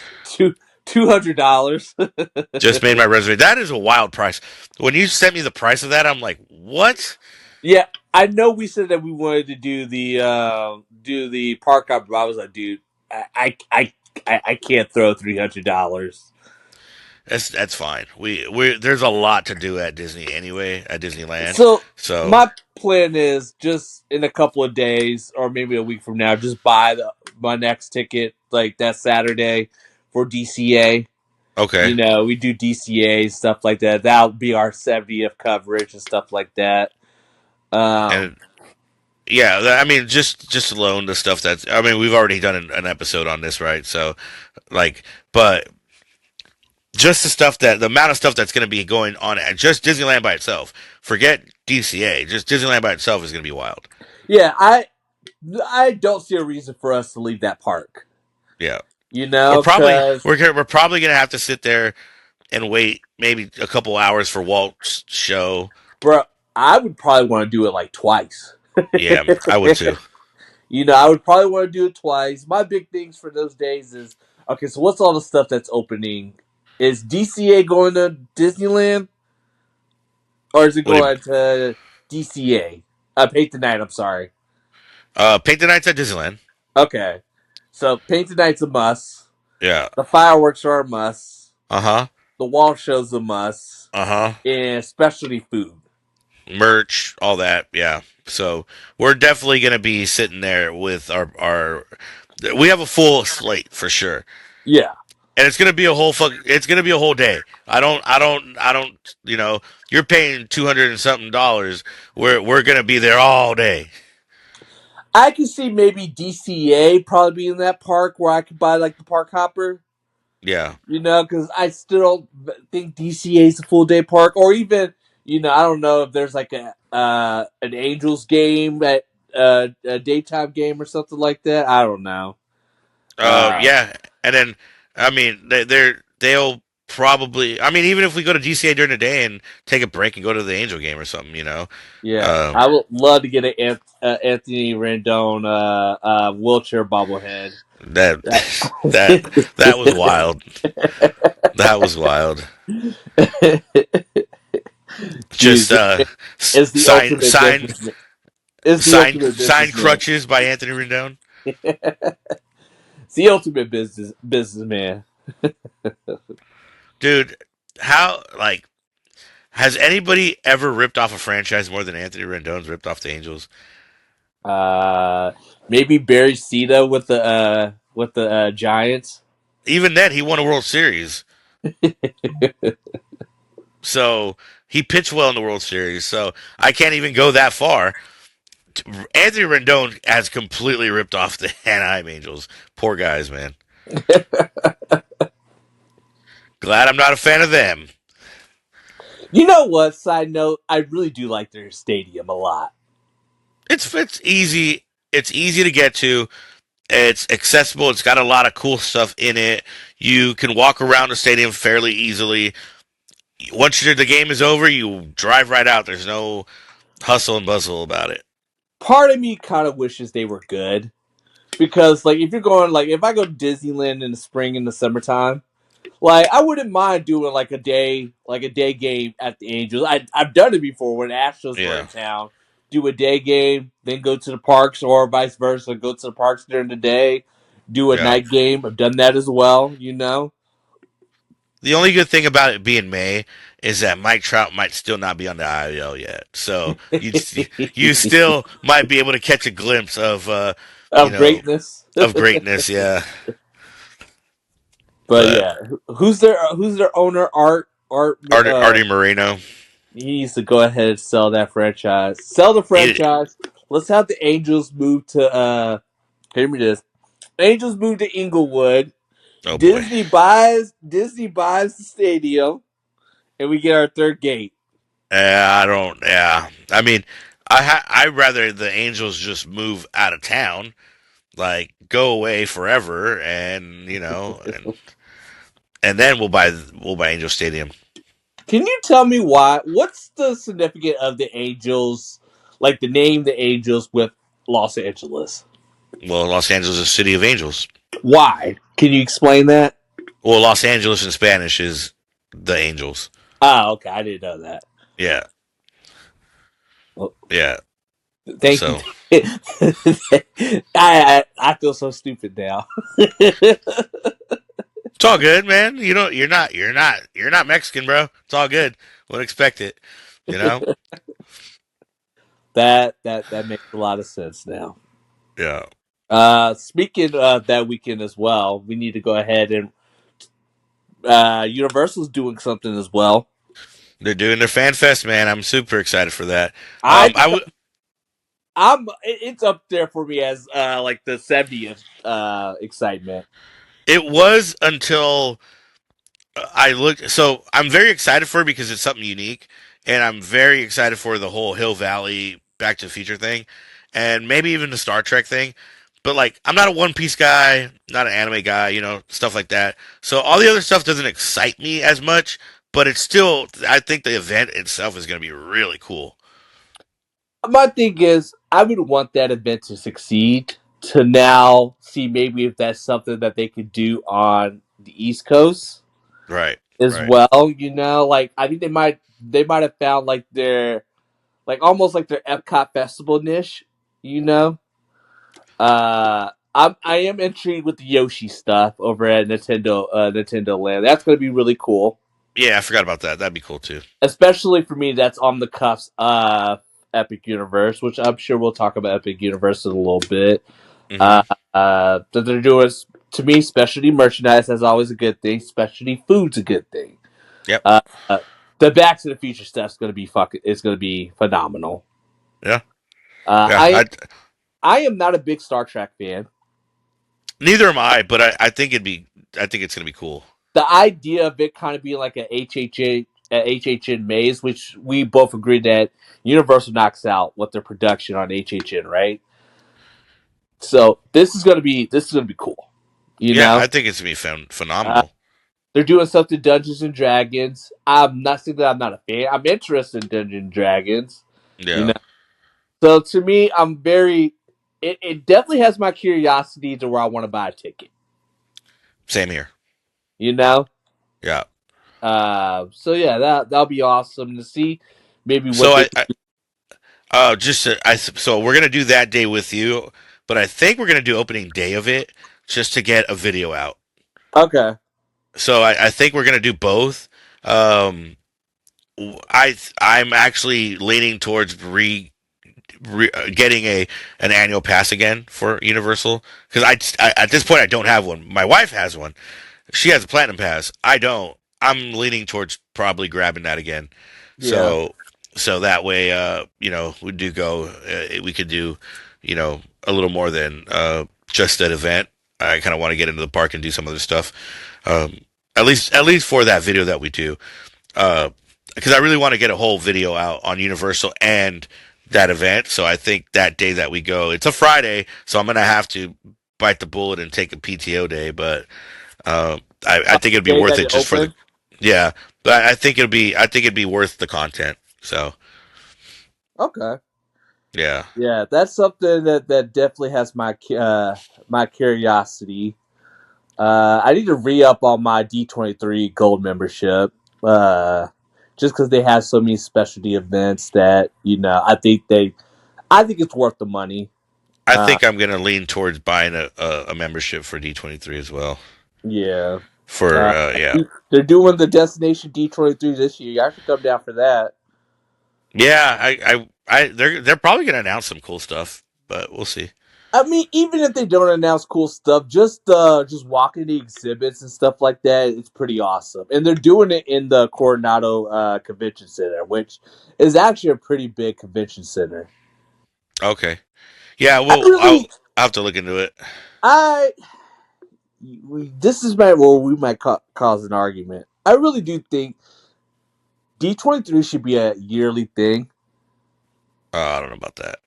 $200. just made my reservation. That is a wild price. When you sent me the price of that, I'm like, what? Yeah, I know we said that we wanted to do the park hop, but I was like, dude, I can't throw $300. That's fine. We there's a lot to do at Disney anyway, at Disneyland. So So my plan is just in a couple of days or maybe a week from now, just buy my next ticket like that Saturday for DCA. okay, You know, we do DCA stuff like that. That'll be our 70th coverage and stuff like that. Um, and yeah, I mean, just alone the stuff that's. I mean, we've already done an episode on this, right? So like, but just the amount of stuff that's going to be going on at just Disneyland by itself. Forget DCA. Just Disneyland by itself is going to be wild. yeah, I don't see a reason for us to leave that park. Yeah, You know, because we're probably going to have to sit there and wait maybe a couple hours for Walt's show. bro, I would probably want to do it like twice. Yeah, I would too. You know, I would probably want to do it twice. My big things for those days is okay. So what's all the stuff that's opening? Is DCA going to Disneyland or is it What do you, going to DCA? Paint the Night. I'm sorry. Paint the Nights at Disneyland. Okay, so Paint the Night's a must. Yeah. The fireworks are a must. Uh huh. The wall show's a must, Uh huh. and specialty food. Merch, all that. Yeah. So we're definitely gonna be sitting there with our. We have a full slate for sure, Yeah, and it's gonna be a whole fuck. It's gonna be a whole day. I don't. You know, you're paying 200 and something dollars. We're gonna be there all day. I can see maybe DCA probably being in that park where I could buy like the park hopper. Yeah. You know, because I still don't think DCA is a full day park, or even I don't know if there's like an Angels game at a daytime game or something like that. I don't know. Uh, Yeah. And then I mean they'll probably. I mean even if we go to DCA during the day and take a break and go to the Angel game or something, you know. yeah, Um, I would love to get an Anthony Rendon wheelchair bobblehead. that That- that that was wild. That was wild. Just Dude, it's the ultimate business. It's the ultimate sign businessman. crutches by Anthony Rendon. It's the ultimate businessman. Dude, how like has anybody ever ripped off a franchise more than Anthony Rendon's ripped off the Angels? Uh, maybe Barry Sita with the Giants. Even then, he won a World Series, so he pitched well in the World Series. So I can't even go that far. Anthony Rendon has completely ripped off the Anaheim Angels. Poor guys, man. Glad I'm not a fan of them. You know what? Side note: I really do like their stadium a lot. It's easy. It's easy to get to. It's accessible. It's got a lot of cool stuff in it. You can walk around the stadium fairly easily. Once the game is over, you drive right out. There's no hustle and bustle about it. Part of me kind of wishes they were good because, like, if you're going, like, if I go to Disneyland in the spring and the summertime, like, I wouldn't mind doing like a day game at the Angels. I've done it before when Astros were in Yeah, town. Do a day game, then go to the parks, or vice versa. Go to the parks during the day, do a yeah. night game. I've done that as well. You know, The only good thing about it being May is that Mike Trout might still not be on the IL yet, so you still might be able to catch a glimpse of you of know greatness. of greatness. Yeah, But but yeah, who's their owner? Art. Artie Moreno. He needs to go ahead and sell that franchise. Sell the He, franchise. Let's have the Angels move to. Hear me this. Angels move to Inglewood. oh boy. Disney buys the stadium, and we get our third gate. I don't. Yeah, I mean, I'd rather the Angels just move out of town, like go away forever, and and then we'll buy Angel Stadium. Can you tell me why? What's the significance of the Angels, like the name the Angels with Los Angeles? Well, Los Angeles is a city of angels. Why? Can you explain that? Well, Los Angeles in Spanish is the angels. Ah, okay, I didn't know that. Yeah, Well, yeah. thank you. So I feel so stupid now. it's all good, man. You're not Mexican, bro. It's all good. Would expect it. You know. That makes a lot of sense now. Yeah. Speaking of that weekend as well, we need to go ahead and Universal's doing something as well. They're doing their fan fest, man. I'm super excited for that. I I would. it's up there for me as like the 70th excitement. It was until I looked. So I'm very excited for it because it's something unique, and I'm very excited for the whole Hill Valley Back to the Future thing, and maybe even the Star Trek thing. But like, I'm not a One Piece guy, not an anime guy, stuff like that. So all the other stuff doesn't excite me as much. But it's still, I think the event itself is going to be really cool. My thing is, I would want that event to succeed. To now see maybe if that's something that they could do on the East Coast Right, as right. well. You know, like I think they might have found like their like almost like their Epcot festival niche. You know, I am intrigued with the Yoshi stuff over at Nintendo Land. That's going to be really cool, Yeah, I forgot about that. That'd be cool too. especially for me. That's on the cuffs of Epic Universe, which I'm sure we'll talk about Epic Universe in a little bit. Hmm. That they're doing to me, specialty merchandise is always a good thing. Specialty food's a good thing. Yep. Uh, uh, the Back to the Future stuff's going to be It's going to be phenomenal. Yeah. Uh, Yeah. I I am not a big Star Trek fan. Neither am I, but I think it'd be. I think it's gonna be cool. The idea of it kind of being like a HHN maze, which we both agreed that Universal knocks out with their production on HHN, right? So this is gonna be cool. You Yeah, know, I think it's gonna be uh, phenomenal. they're doing something Dungeons and Dragons. I'm not saying that I'm not a fan. I'm interested in Dungeons and Dragons. You Yeah. know, so to me, I'm very. It definitely has my curiosity to where I want to buy a ticket. Same here. You know, Yeah. so yeah, that'll be awesome to see. Maybe So what they. so we're gonna do that day with you, but I think we're gonna do opening day of it just to get a video out. Okay. So I think we're gonna do both. Um, I'm actually leaning towards getting an annual pass again for Universal because I at this point I don't have one. My wife has one. She has a platinum pass. I don't. I'm leaning towards probably grabbing that again. Yeah. So that way, we do go. We could do, a little more than just that event. I kind of want to get into the park and do some other stuff. Um, at least for that video that we do, because I really want to get a whole video out on Universal and that event. So I think that day that we go, it's a Friday, so I'm gonna have to bite the bullet and take a PTO day. But I think it'd be Day worth that it it just for the opened. yeah. But I think it'd be worth the content. So Okay. Yeah, Yeah, that's something that definitely has my curiosity. I need to re up on my D23 gold membership. Uh, just because they have so many specialty events that I think it's worth the money. I Uh, think I'm gonna lean towards buying a membership for D23 as well. yeah. For Uh, yeah, they're doing the Destination D23 this year. I should come down for that. yeah. They're probably gonna announce some cool stuff, but we'll see. I mean, even if they don't announce cool stuff, just walking the exhibits and stuff like that, it's pretty awesome. And they're doing it in the Coronado Convention Center, which is actually a pretty big convention center. Okay. Yeah. I Well, really, I'll have to look into it. I this is my where we might cause an argument. I really do think D23 should be a yearly thing. I don't know about that.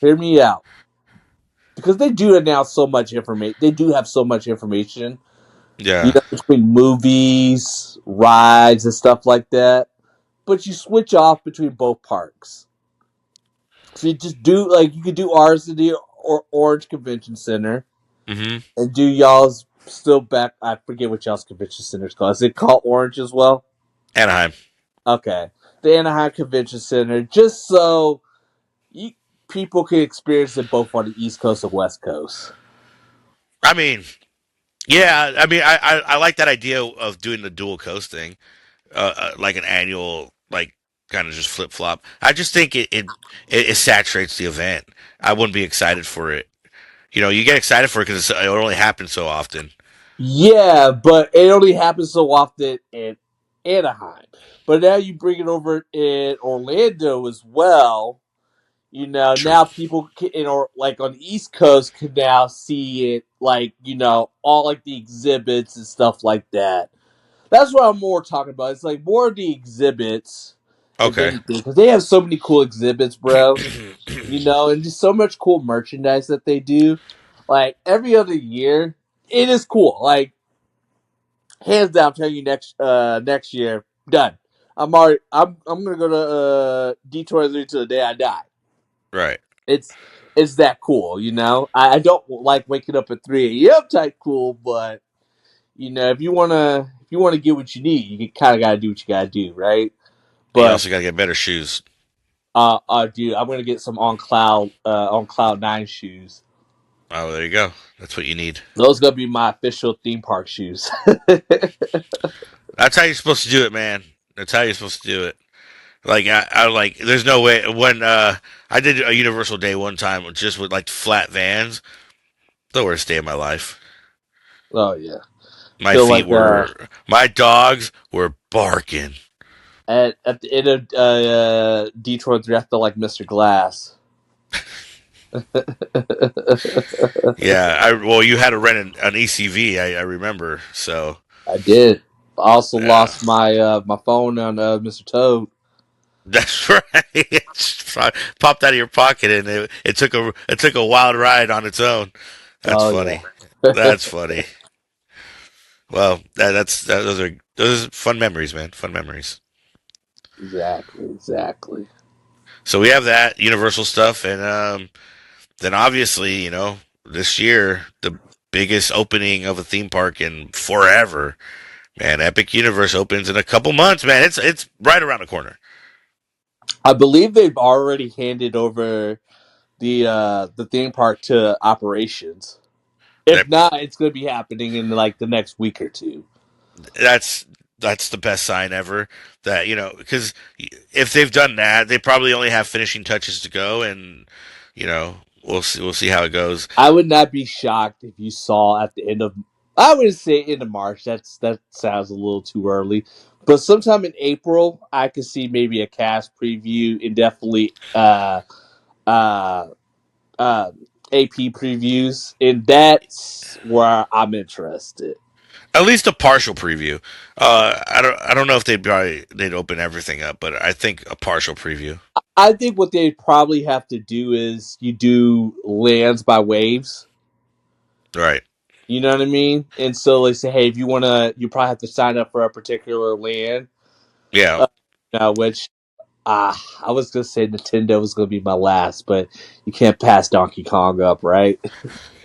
Hear me out, because they do announce so much information. They do have so much information, Yeah. between movies, rides, and stuff like that. But you switch off between both parks. So you just do like you could do ours at the Orange Convention Center Hmm. and do y'all's still back. I forget what y'all's convention center is called. Is it called Orange as well? Anaheim. Okay, the Anaheim Convention Center, just so you people can experience it both on the East Coast and West Coast. I mean, yeah. I mean, I like that idea of doing the dual coast thing, like an annual, like kind of just flip flop. I just think it saturates the event. I wouldn't be excited for it. You know, you get excited for it because it only happens so often. Yeah, but it only happens so often in Anaheim. But now you bring it over in Orlando as well. True. Now people can, or like on the East Coast can now see it, like all like the exhibits and stuff like that. That's what I'm more talking about. It's like more of the exhibits, if Okay. anything, because they have so many cool exhibits, bro. And just so much cool merchandise that they do. Like every other year, it is cool. Like hands down, I'm telling you next year, done. I'm gonna go to D23 to the day I die. Right. It's it's that cool. I don't like waking up at 3 a.m. type cool, but if you wanna get what you need, you kind of gotta do what you gotta do, right? You But also got to get better shoes. dude, I'm gonna get some on cloud 9 shoes. Oh, there you go. That's what you need. Those gonna be my official theme park shoes. That's how you're supposed to do it, man. That's how you're supposed to do it. Like I like. There's no way when I did a Universal day one time just with like flat Vans. The worst day of my life. Oh yeah. My Feel feet like were. My dogs were barking. at the end of Detroit 3, I feel like Mr. Glass. Yeah. Well, you had to rent an ECV. I remember. So I did. I also yeah. lost my phone on Mr. Toad. That's right. It's popped out of your pocket and it took a wild ride on its own. That's Oh yeah. funny. That's funny. Well, those are fun memories, man. Fun memories. Exactly. So we have that Universal stuff, and then obviously, this year the biggest opening of a theme park in forever. Man, Epic Universe opens in a couple months. Man, it's right around the corner. I believe they've already handed over the theme park to operations. If That not, it's going to be happening in like the next week or two. that's that's the best sign ever. That because if they've done that, they probably only have finishing touches to go, and we'll see how it goes. I would not be shocked if you saw at the end of. I would say end of March. That sounds a little too early, but sometime in April, I could see maybe a cast preview and definitely uh, uh, AP previews, and that's where I'm interested. At least a partial preview. I don't know if they'd open everything up, but I think a partial preview. I think what they probably have to do is you do lands by waves. Right. You know what I mean? And so they say, hey, if you wanna, you probably have to sign up for a particular land, Yeah. which I was gonna say Nintendo was gonna be my last, but you can't pass Donkey Kong up, right?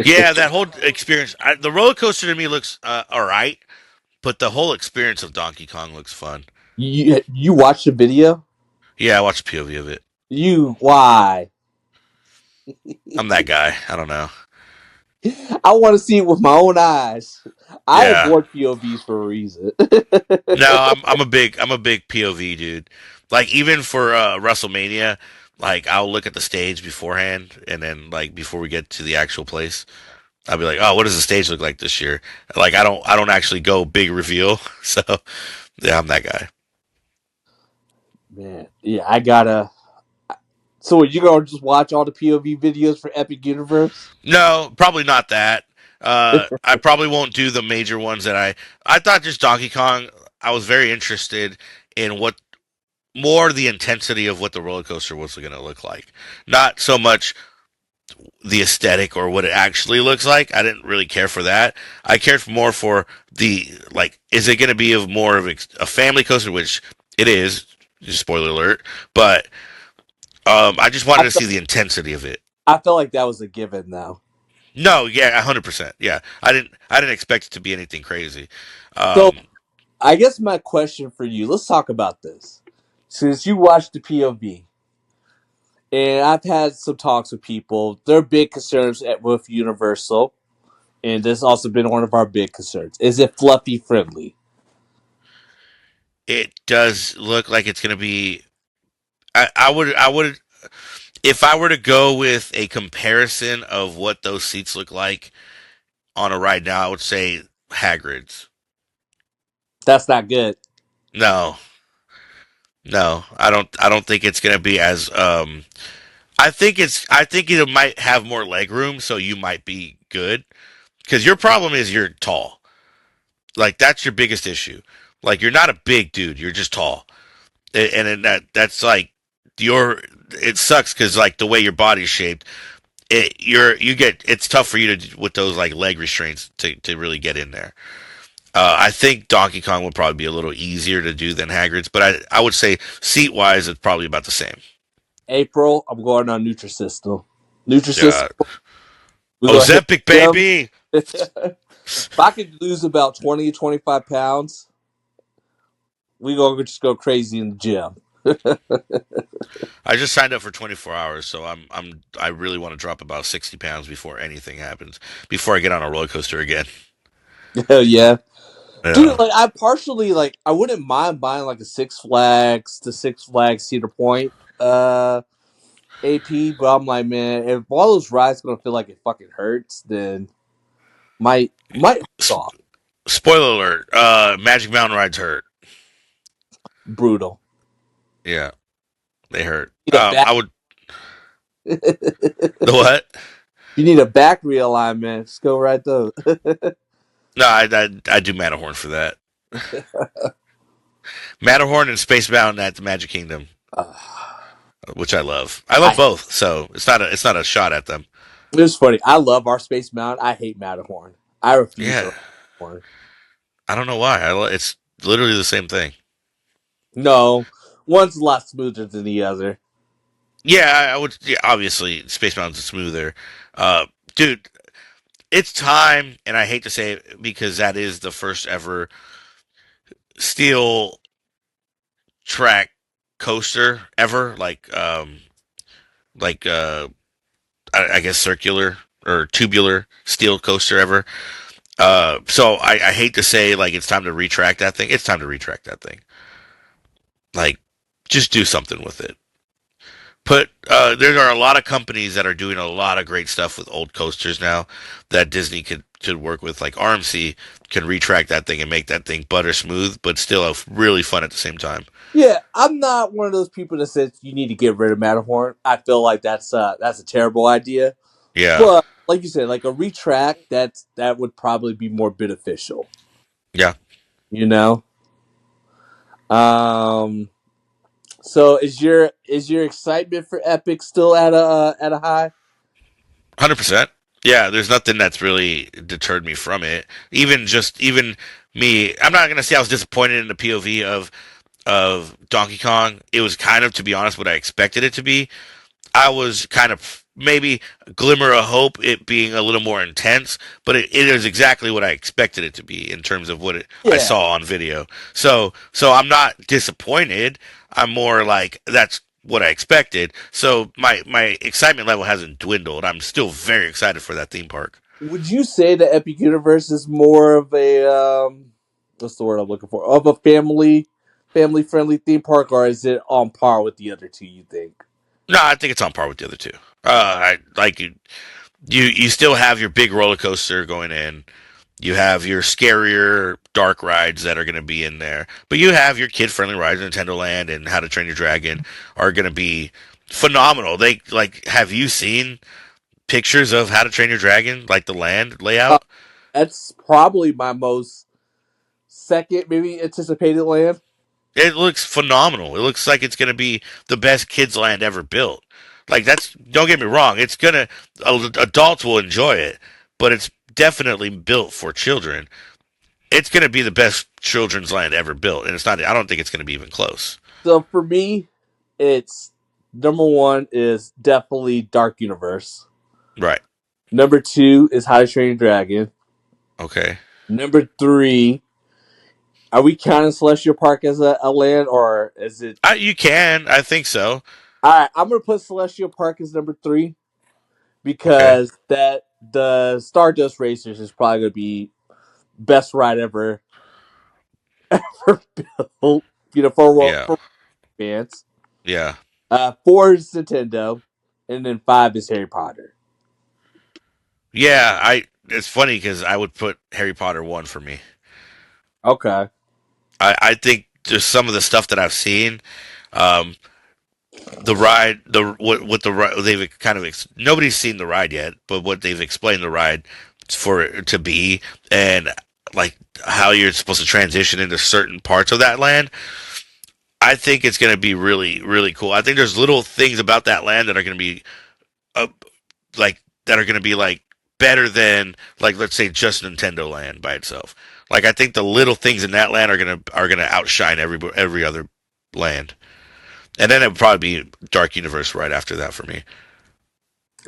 Yeah, that whole experience. The roller coaster to me looks all right, but the whole experience of Donkey Kong looks fun. You watched the video? Yeah, I watched POV of it. You why? I'm that guy. I don't know. I want to see it with my own eyes. I Yeah. avoid POVs for a reason. No, I'm a big POV dude. Like even for WrestleMania, like I'll look at the stage beforehand, and then like before we get to the actual place, I'll be like, oh, what does the stage look like this year? Like I don't actually go big reveal. So yeah, I'm that guy. Man, yeah, I gotta. So, are you gonna just watch all the POV videos for Epic Universe? No, probably not that. I probably won't do the major ones that I thought just Donkey Kong. I was very interested in what more the intensity of what the roller coaster was going to look like. Not so much the aesthetic or what it actually looks like. I didn't really care for that. I cared more for the like, is it going to be of more of a family coaster, which it is. Spoiler alert, but I just wanted I to felt, see the intensity of it. I felt like that was a given, though. No, yeah, 100%. Yeah, I didn't expect it to be anything crazy. So, Um, I guess my question for you. Let's talk about this. Since you watched the POV, and I've had some talks with people, their big concerns with Universal, and this has also been one of our big concerns. Is it fluffy friendly? it does look like it's going to be. I would if I were to go with a comparison of what those seats look like on a ride now, I would say Hagrid's. That's not good. No, no, I don't think it's gonna be as. I think it might have more leg room, so you might be good. Because your problem is you're tall. Like that's your biggest issue. Like you're not a big dude. You're just tall, and then that's like your. It sucks because like the way your body's shaped, it's tough for you to with those like leg restraints to really get in there. I think Donkey Kong would probably be a little easier to do than Hagrid's, but I would say seat wise it's probably about the same. April, I'm going on Nutrisystem. Nutrisystem, Uh, we're going to hit Ozempic the gym. baby. If I could lose about 20, 25 pounds, we're going to just go crazy in the gym. I just signed up for 24 hours, so I really want to drop about 60 pounds before anything happens. Before I get on a roller coaster again. Hell yeah. Dude, Yeah. like I partially like I wouldn't mind buying like a Six Flags Cedar Point AP, but I'm like, man, if all those rides gonna feel like it fucking hurts, then might hold S- off. Spoiler alert. Magic Mountain rides hurt. Brutal. Yeah, they hurt. You need a back I would. The what? you need a back realignment. Just go right though. No, I do Matterhorn for that. Matterhorn and Space Mountain at the Magic Kingdom, which I love. I love I both, so it's not a shot at them. It's funny. I love our Space Mountain. I hate Matterhorn. I refuse to Yeah, ride Matterhorn. I don't know why. It's literally the same thing. No, one's a lot smoother than the other. Yeah, I would. Yeah, obviously Space Mountain's smoother. Uh, dude, it's time, and I hate to say it because that is the first ever steel track coaster ever. Like I guess circular or tubular steel coaster ever. So I hate to say like it's time to retract that thing. It's time to retract that thing. Like, just do something with it. There are a lot of companies that are doing a lot of great stuff with old coasters now that Disney could work with. Like RMC can retract that thing and make that thing butter smooth, but still really fun at the same time. Yeah, I'm not one of those people that says you need to get rid of Matterhorn. I feel like that's a terrible idea. Yeah, But like you said, like a retract, that would probably be more beneficial. yeah, You know. Um. So is your excitement for Epic still at a high? 100%. Yeah, there's nothing that's really deterred me from it. Even me, I'm not gonna say I was disappointed in the POV of of Donkey Kong. It was kind of, to be honest, what I expected it to be. I was kind of maybe a glimmer of hope it being a little more intense, but it is exactly what I expected it to be in terms of I Yeah. saw on video. So I'm not disappointed. I'm more like that's what I expected. So my excitement level hasn't dwindled. I'm still very excited for that theme park. Would you say the Epic Universe is more of a what's the word I'm looking for? Of a family friendly theme park, or is it on par with the other two? You think? No, I think it's on par with the other two. I like you still have your big roller coaster going in. You have your scarier dark rides that are going to be in there, but you have your kid friendly rides. Nintendo Land and How to Train Your Dragon are going to be phenomenal. They like. Have you seen pictures of How to Train Your Dragon, like the land Uh, layout? that's probably my most second, maybe anticipated land. It looks phenomenal. It looks like it's going to be the best kids land ever built. Like that's don't get me wrong. It's gonna adults will enjoy it, but it's definitely built for children. It's going to be the best children's land ever built, and it's not. I don't think it's going to be even close. So for me, it's number one is definitely Dark Universe. Right. Number two is How to Train Your Dragon. Okay. Number three, are we counting Celestial Park as a land, or is it? You can. I think so. All right, I'm gonna put Celestial Park as number three Okay. because that the Stardust Racers is probably gonna be best ride ever for built, Yeah. for fans. Yeah. Four is Nintendo, and then five is Harry Potter. Yeah. I. It's funny because I would put Harry Potter one for me. Okay. I think just some of the stuff that I've seen, um, the ride, what the ride they've kind of nobody's seen the ride yet, but what they've explained the ride for it to be, and like how you're supposed to transition into certain parts of that land. I think it's going to be really, really cool. I think there's little things about that land that are going to be uh, that are going to be like better than like let's say just Nintendo Land by itself. Like I think the little things in that land are gonna outshine every other land. And then it would probably be Dark Universe right after that for me.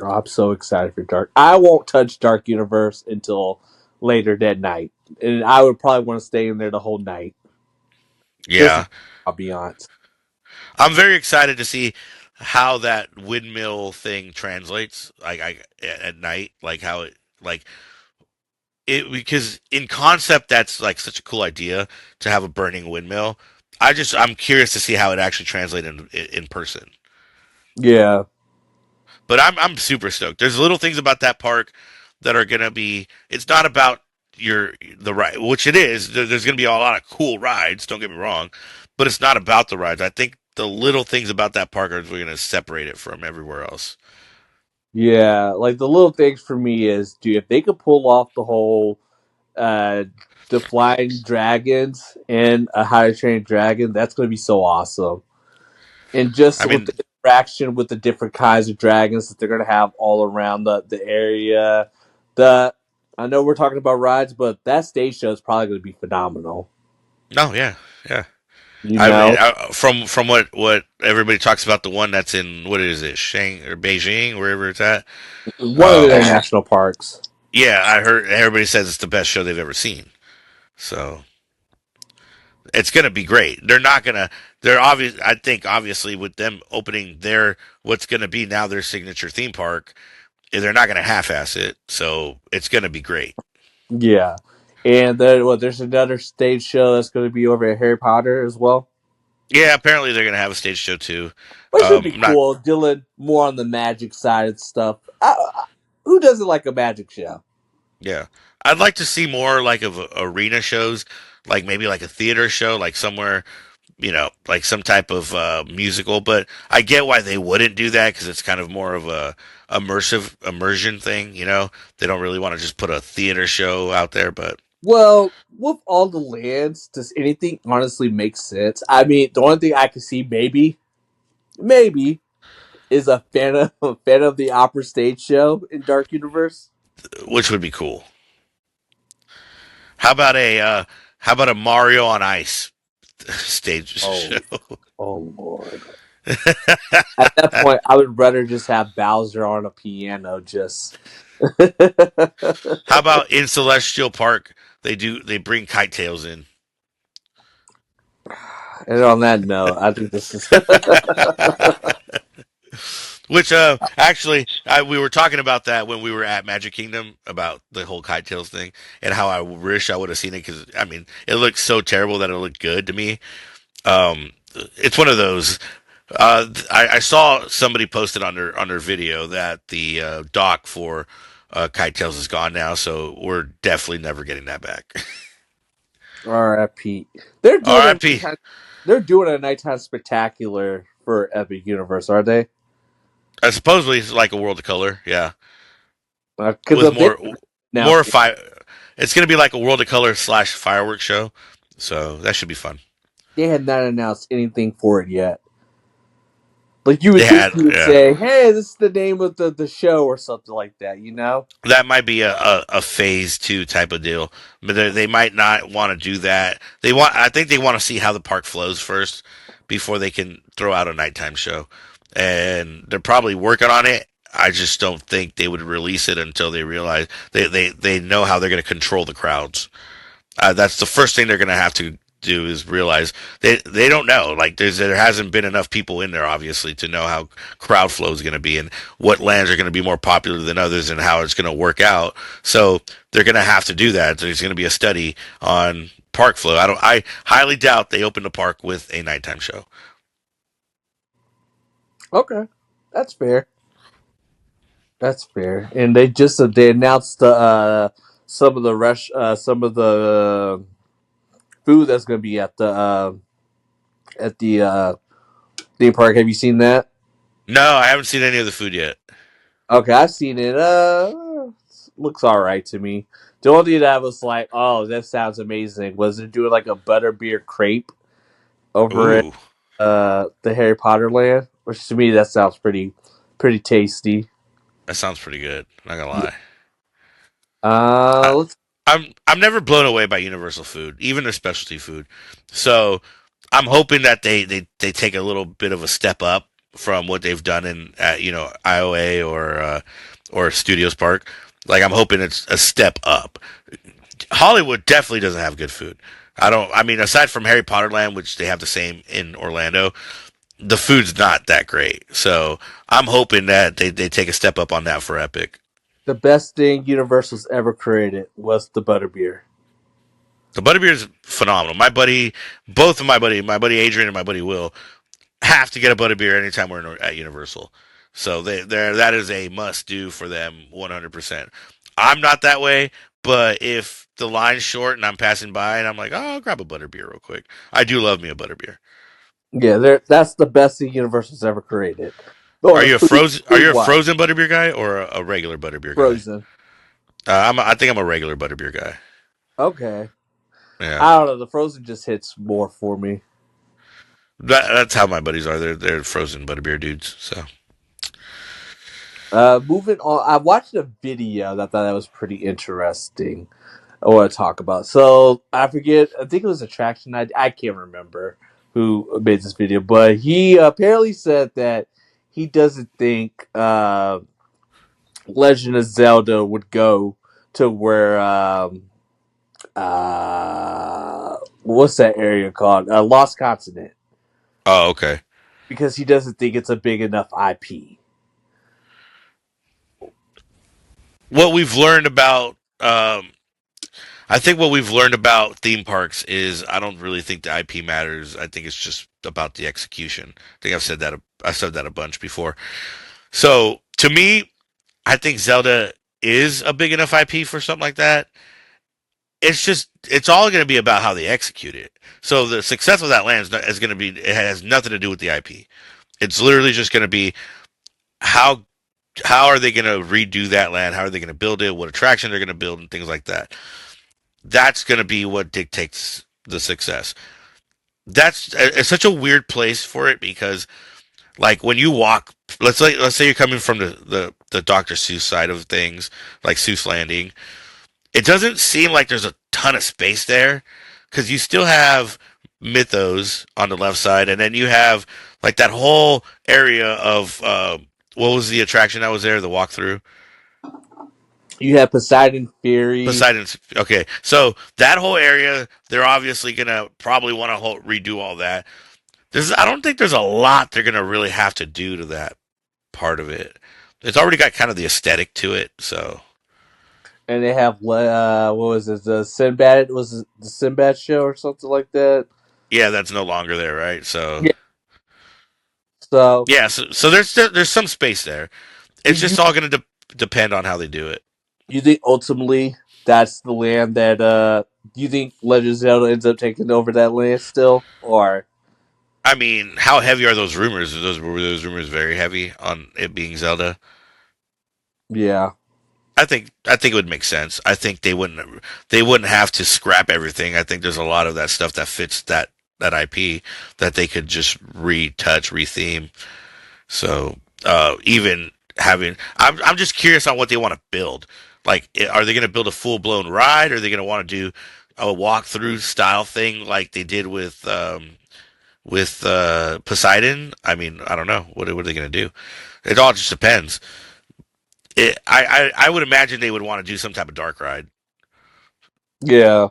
Oh, I'm so excited for Dark. I won't touch Dark Universe until later that night, and I would probably want to stay in there the whole night. Just Yeah, I'll be honest. I'm very excited to see how that windmill thing translates. At night, like how it like it because in concept that's like such a cool idea to have a burning windmill. I'm curious to see how it actually translates in person. Yeah, But I'm super stoked. There's little things about that park that are gonna be. It's not about the ride, which it is. There's gonna be a lot of cool rides. Don't get me wrong, but it's not about the rides. I think the little things about that park are gonna separate it from everywhere else. yeah. Like the little things for me is, dude, if they could pull off the whole uh the flying dragons and a higher trained dragon, that's going to be so awesome. And just I with the mean, interaction with the different kinds of dragons that they're going to have all around the area. The I know we're talking about rides, but that stage show is probably going to be phenomenal. no, yeah, yeah. You I mean, know, from what everybody talks about, the one that's in what is it, Shang or Beijing, wherever it's at. one of Um, their national parks. yeah, I heard everybody says it's the best show they've ever seen. So it's going to be great. They're not going to. They're obvious. I think obviously with them opening their what's going to be now their signature theme park, they're not going to half-ass it. So it's going to be great. Yeah, and then there's another stage show that's going to be over at Harry Potter as well, Yeah, apparently they're going to have a stage show too. which would be Not. cool. Dealing more on the magic side and stuff. Who doesn't like a magic show? Yeah, I'd like to see more like of arena shows, like maybe like a theater show, like somewhere like some type of musical. But I get why they wouldn't do that because it's kind of more of a immersive immersion thing. They don't really want to just put a theater show out there. But Well, with all the lands, does anything honestly make sense? I mean, the only thing I can see maybe, is a fan of the opera stage show in Dark Universe. which would be cool. How about a Mario on Ice stage show. Oh, oh Lord. At that point, I would rather just have Bowser on a piano. Just How about in Celestial Park? They bring kite tails in. and on that note, I think this is Which actually we were talking about that when we were at Magic Kingdom about the whole kite tails thing and how I wish I would have seen it because I mean it looked so terrible that it looked good to me. It's one of those. I saw somebody posted on their video that the dock for kite tails is gone now, so we're definitely never getting that back. R.I.P. They're doing a R.I.P. they're doing a nighttime spectacular for Epic Universe, are they? Supposedly it's like a World of Color, yeah, Because with they more announced fire. It's gonna be like a World of Color slash fireworks show, so that should be fun. they had not announced anything for it yet. Like you would They think had, you would yeah. say, "Hey, this is the name of the show" or something like that. You know? That might be a phase two type of deal, but they might not want to do that. I think they want to see how the park flows first before they can throw out a nighttime show, and they're probably working on it. I just don't think they would release it until they realize they know how they're going to control the crowds. That's the first thing they're going to have to do is realize they don't know. Like there hasn't been enough people in there obviously to know how crowd flow is going to be and what lands are going to be more popular than others and how it's going to work out. So they're going to have to do that. There's going to be a study on park flow. I highly doubt they open the park with a nighttime show. Okay, that's fair. That's fair. And they just they announced some of the some of the food that's going to be at the theme park. Have you seen that? No, I haven't seen any of the food yet. Okay, I've seen it. Looks all right to me. The only thing that was like, oh, that sounds amazing, was they're doing like a butterbeer crepe over at Ooh, the Harry Potter land, which to me that sounds pretty tasty. that sounds pretty good. Not gonna lie. Let's I'm never blown away by Universal food, even their specialty food. So I'm hoping that they take a little bit of a step up from what they've done in IOA or Studios Park. Like I'm hoping it's a step up. Hollywood definitely doesn't have good food. I don't. I mean, aside from Harry Potter Land, which they have the same in Orlando, the food's not that great. So I'm hoping that they take a step up on that for Epic. The best thing Universal's ever created was the butterbeer. The butterbeer is phenomenal. Both of my buddy Adrian and my buddy Will, have to get a butterbeer anytime we're at Universal. So that is a must do for them 100%. I'm not that way, but if the line's short and I'm passing by and I'm like, oh, I'll grab a butterbeer real quick. I do love me a butterbeer. Yeah, that's the best thing Universal's ever created. Are Or you a food frozen? Are food you a wise, frozen butterbeer guy or a regular butterbeer guy? frozen. I think I'm a regular butterbeer guy. Okay, Yeah, I don't know. The frozen just hits more for me. that's how my buddies are. They're frozen butterbeer dudes. So Moving on, I watched a video that I thought that was pretty interesting. I want to talk about. So I forget. I think it was Attraction. I can't remember who made this video, but he apparently said that he doesn't think Legend of Zelda would go to where what's that area called? Lost Continent, oh, okay. because he doesn't think it's a big enough IP. What we've learned about I think what we've learned about theme parks is I don't really think the IP matters. I think it's just about the execution. I think I've said that a bunch before. So to me, I think Zelda is a big enough IP for something like that. It's all going to be about how they execute it. So the success of that land is going to be it has nothing to do with the IP. It's literally just going to be how how are they going to redo that land? How are they going to build it? What attraction they're going to build and things like that. That's going to be what dictates the success. That's it's such a weird place for it because like when you walk, let's say you're coming from the Dr. Seuss side of things, like Seuss Landing. It doesn't seem like there's a ton of space there because you still have mythos on the left side, and then you have like that whole area of what was the attraction that was there? The walkthrough. You have Poseidon Fury. Poseidon's okay. So that whole area, they're obviously gonna probably want to redo all that. I don't think there's a lot they're gonna really have to do to that part of it. It's already got kind of the aesthetic to it, so And they have what was it? The Sinbad was it the Sinbad show or something like that. yeah, that's no longer there, right? So Yeah. So yeah, so there's some space there. It's you just all gonna depend on how they do it. you think ultimately that's the land that you think Legend of Zelda ends up taking over that land still, or I mean, how heavy are those rumors? Were those rumors very heavy on it being Zelda? yeah, I think it would make sense. I think they wouldn't have to scrap everything. I think there's a lot of that stuff that fits that IP that they could just retouch, retheme. So even having, I'm just curious on what they want to build. Like, are they going to build a full blown ride? Or are they going to want to do a walkthrough style thing like they did with Poseidon? I mean, I don't know. What are they going to do? It all just depends. I would imagine they would want to do some type of dark ride yeah.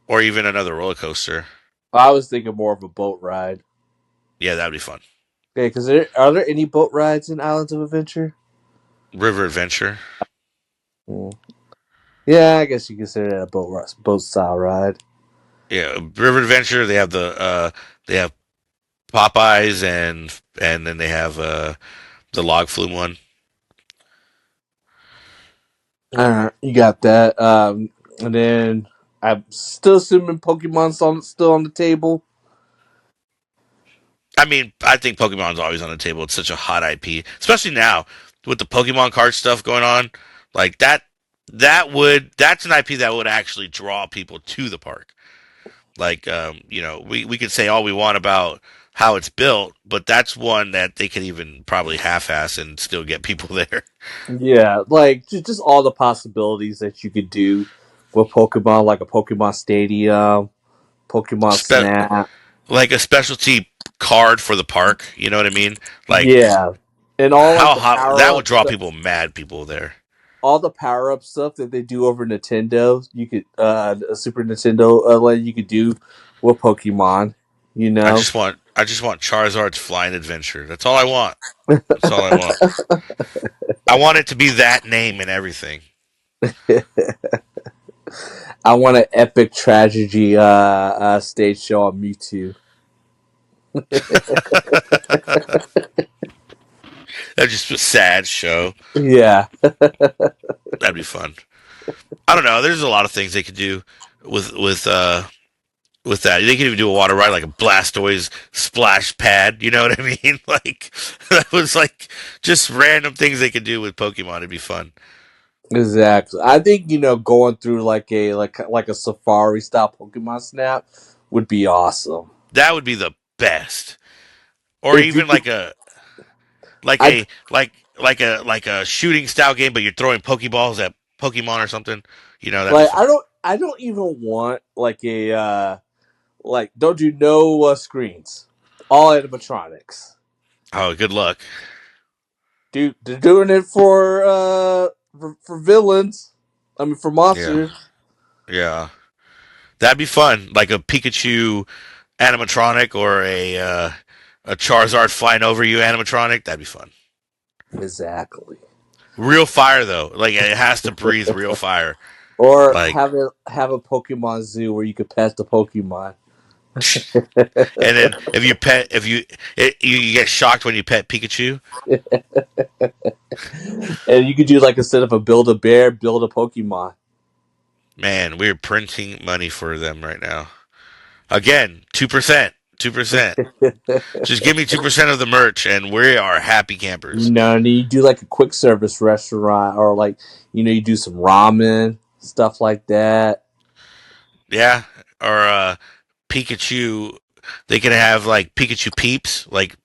or even another roller coaster. I was thinking more of a boat ride. Yeah, that would be fun. Okay, because are there any boat rides in Islands of Adventure? River Adventure. Hmm. Yeah, I guess you consider that a boat style ride. Yeah, River Adventure. They have Popeyes and then they have the log flume one. You got that. And then I'm still assuming Pokemon's still on the table. I mean, I think Pokemon's always on the table. It's such a hot IP, especially now with the Pokemon card stuff going on. Like that, that's an IP that would actually draw people to the park. Like, we could say all we want about how it's built, but that's one that they could even probably half-ass and still get people there. Yeah, like just all the possibilities that you could do with Pokemon, like a Pokemon Stadium, Pokemon Spe- Snap. like a specialty card for the park. You know what I mean? Like Yeah, and all like how the hot power that would up draw stuff, people mad people there. all the power up stuff that they do over Nintendo. You could a Super Nintendo like you could do with Pokemon. You know, I just want Charizard's flying adventure. That's all I want. That's all I want. I want it to be that name and everything. I want an epic tragedy stage show on Mewtwo. That's just a sad show. Yeah, That'd be fun. I don't know. There's a lot of things they could do with with that. They could even do a water ride like a Blastoise splash pad. You know what I mean? Like that was like just random things they could do with Pokemon. It'd be fun. exactly. I think going through like a safari style Pokemon Snap would be awesome. That would be the best. Or If you even could, I like a shooting style game, but you're throwing Pokeballs at Pokemon or something. That'd be like fun. I don't even want like a don't do no screens, all animatronics. Oh, good luck. Dude, they're doing it for villains. I mean for Yeah, monsters. yeah, that'd be fun. Like a Pikachu animatronic or a Charizard flying over you animatronic. That'd be fun. Exactly. Real fire though, like it has to breathe real fire. Or Like, have a Pokemon zoo where you could pet the Pokemon. and then if you get shocked when you pet Pikachu. And you could do like instead of a build a bear, build a Pokemon. Man, we're printing money for them right now. Again, 2%, 2%. Just give me 2% of the merch, and we are happy campers. And you do like a quick service restaurant, or like you do some ramen stuff like that. Yeah, or Pikachu. They can have like Pikachu peeps, like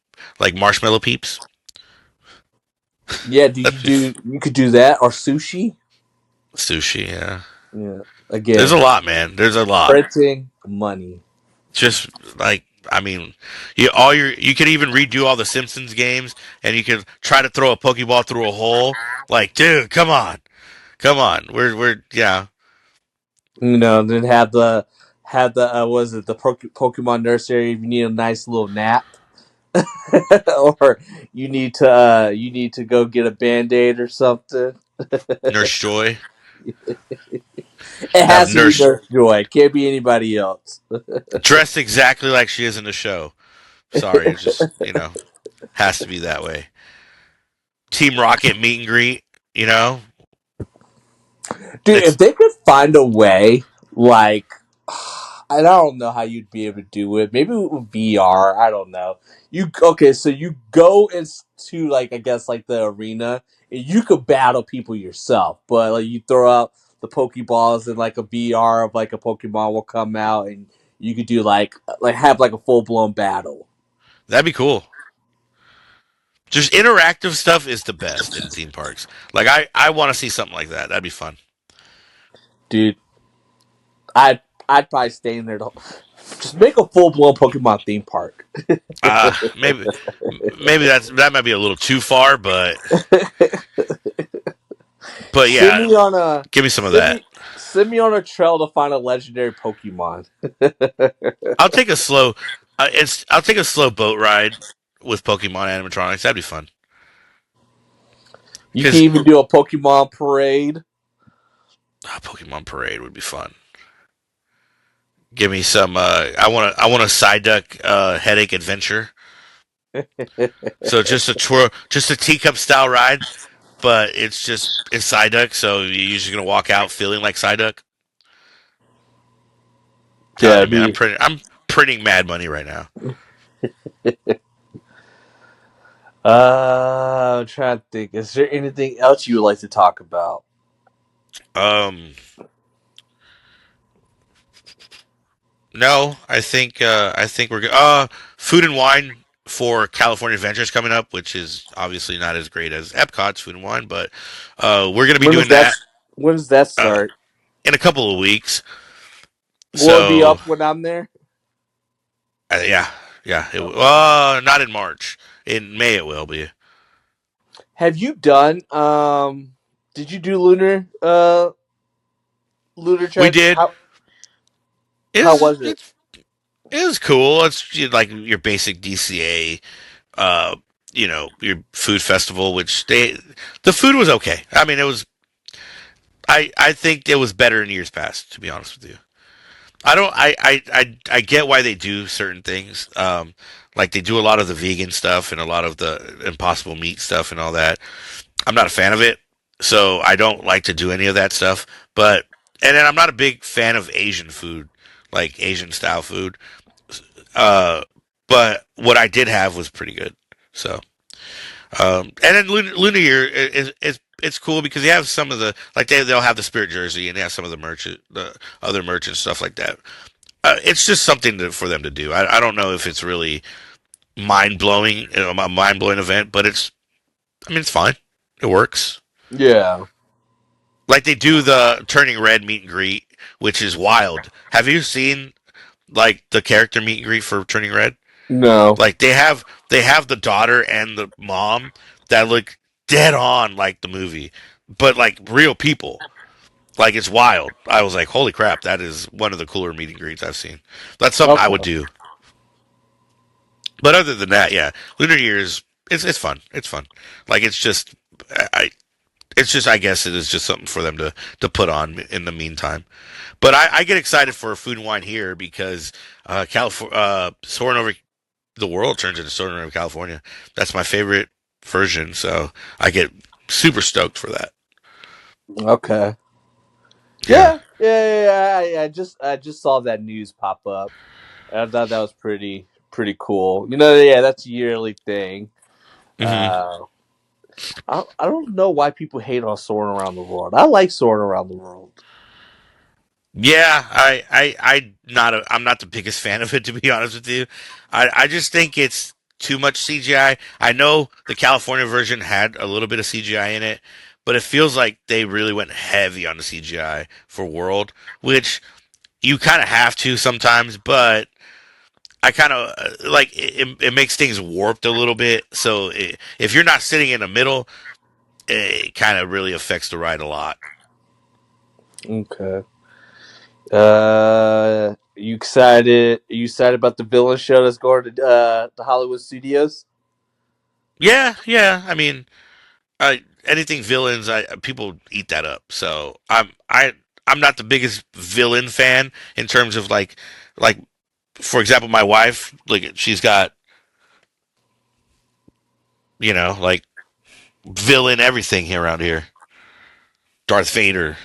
marshmallow peeps. Yeah, That'd be you could do that or sushi. sushi. Yeah, Yeah, there's again, a lot, man. There's a lot. printing money. Just like I mean, you could even redo all the Simpsons games, and you could try to throw a Pokeball through a hole. Like, dude, come on. We're yeah. Then have the was it the Pokemon nursery if you need a nice little nap, or you need to go get a Band-Aid or something. Nurse Joy. It Have has to be Nurse Nurse Joy. It can't be anybody else. dressed exactly like she is in the show. Sorry, it just has to be that way. Team Rocket meet and greet. You know, Dude, if it's they could find a way, like, I don't know how you'd be able to do it. Maybe with VR. I don't know. You okay? So you go into like I guess like the arena, and you could battle people yourself, but like you throw out the Pokeballs and like a VR of like a Pokemon will come out, and you could do like have like a full blown battle, that'd be cool. Just interactive stuff is the best in theme parks. Like I want to see something like that. That'd be fun. dude. I'd probably stay in there to just make a full blown Pokemon theme park. Maybe that might be a little too far, but Send yeah, me on a give me some of send that. me send me on a trail to find a legendary Pokemon. I'll take a slow, I'll take a slow boat ride with Pokemon animatronics. That'd be fun. You can Because even do a Pokemon parade. Pokemon Parade would be fun. Give me some. I want a Psyduck headache adventure. So just a twirl, just a teacup style ride, but it's Psyduck. So you're just gonna walk out feeling like Psyduck. Telling Yeah, you, man, be I'm printing mad money right now. I'm trying to think. Is there anything else you would like to talk about? Um, no, I think we're good. Food and wine for California Adventures coming up, which is obviously not as great as Epcot's Food and Wine, but we're gonna be When does doing that when does that uh, start? in a couple of weeks. Will it be So up when I'm there? yeah, yeah. Not in March. In May it will be. Have you done did you do lunar We trek? did. It How was was it? it's it was cool. It's like your basic DCA. Your food festival, which the food was okay. I mean, it was. I think it was better in years past. To be honest with you, I don't. I get why they do certain things. Like they do a lot of the vegan stuff and a lot of the impossible meat stuff and all that. I'm not a fan of it, so I don't like to do any of that stuff. But and then I'm not a big fan of Asian food, like Asian style food. Uh, but what I did have was pretty good. So, and then Lunar Year is it's cool because they have some of the like they'll have the Spirit jersey and they have some of the other merch and stuff like that. It's just something for them to do. I don't know if it's really mind blowing, a mind blowing event, but I mean it's fine. It works. Yeah. Like they do the Turning Red meet and greet, which is wild. Have you seen like the character meet and greet for Turning Red? No. Like they have the daughter and the mom that look dead on like the movie, but like real people. Like it's wild. I was like, holy crap, that is one of the cooler meet and greets I've seen. That's something I would Okay. do. But other than that, yeah, Lunar Years it's fun. It's fun. Like I it's just I guess it is just something for them to put on in the meantime. But I get excited for Food and Wine here because California soaring over the world turns into soaring over California. That's my favorite version, so I get super stoked for that. Okay. Yeah. I just saw that news pop up. I thought that was pretty cool. Yeah, that's a yearly thing. hmm Uh, I don't know why people hate on soaring around the world. I like soaring around the world. Yeah, I'm not the biggest fan of it to be honest with you. I just think it's too much CGI. I know the California version had a little bit of CGI in it, but it feels like they really went heavy on the CGI for World, which you kind of have to sometimes, but I kind of like it makes things warped a little bit. So if you're not sitting in the middle, it kind of really affects the ride a lot. Okay. You excited? Are you excited about the villain show that's going to the Hollywood Studios? Yeah, yeah. I mean, anything villains, people eat that up. So I'm not the biggest villain fan in terms of like for example, my wife, like she's got like villain everything here around here. Darth Vader.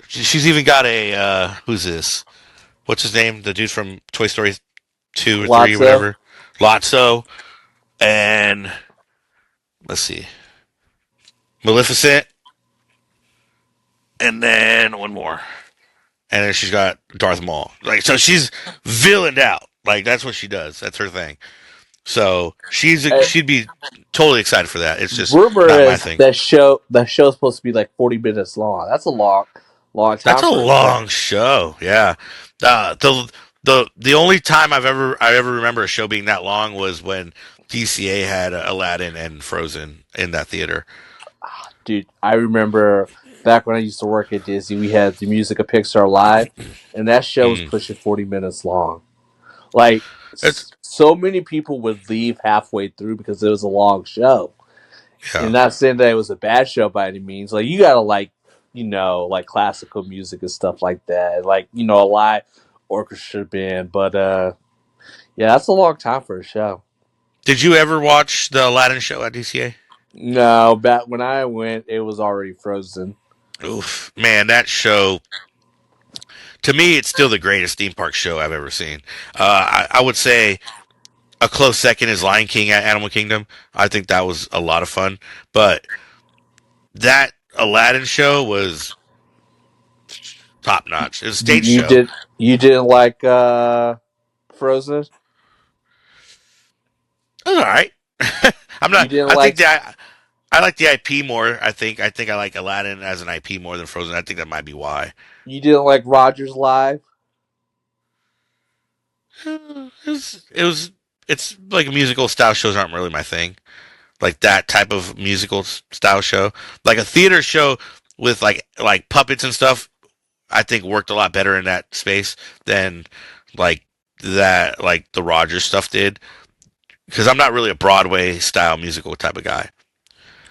She's even got a who's this? What's his name? The dude from Toy Story 2 or 3, Lotso. whatever. Lotso, and let's see, Maleficent, and then one more, and then she's got Darth Maul. Like so, she's villained out. Like that's what she does. That's her thing. So she'd be totally excited for that. It's just Rumor not my is thing. that show's supposed to be like 40 minutes long. That's a long That's time a for a show. long show. Yeah. The only time I ever remember a show being that long was when DCA had Aladdin and Frozen in that theater. Dude, I remember back when I used to work at Disney, we had the Music of Pixar Live, and that show was Mm. pushing 40 minutes long. Like, It's so many people would leave halfway through because it was a long show. And yeah. not saying that it was a bad show by any means. Like, you gotta like, like classical music and stuff like that. Like, a live orchestra band. But, yeah, that's a long time for a show. Did you ever watch the Aladdin show at DCA? No, back when I went, it was already frozen. Oof, man, that show to me it's still the greatest theme park show I've ever seen. I would say a close second is Lion King at Animal Kingdom. I think that was a lot of fun, but that Aladdin show was top notch. It was a You, stage you show. did you didn't like Frozen? It was all right. I'm You not. didn't I think like that I like the IP more. I think I like Aladdin as an IP more than Frozen. I think that might be why. you didn't like Rogers Live? It was. It's like musical style shows aren't really my thing. Like that type of musical style show, like a theater show with like puppets and stuff. I think worked a lot better in that space than like like the Rogers stuff did. Because I'm not really a Broadway style musical type of guy.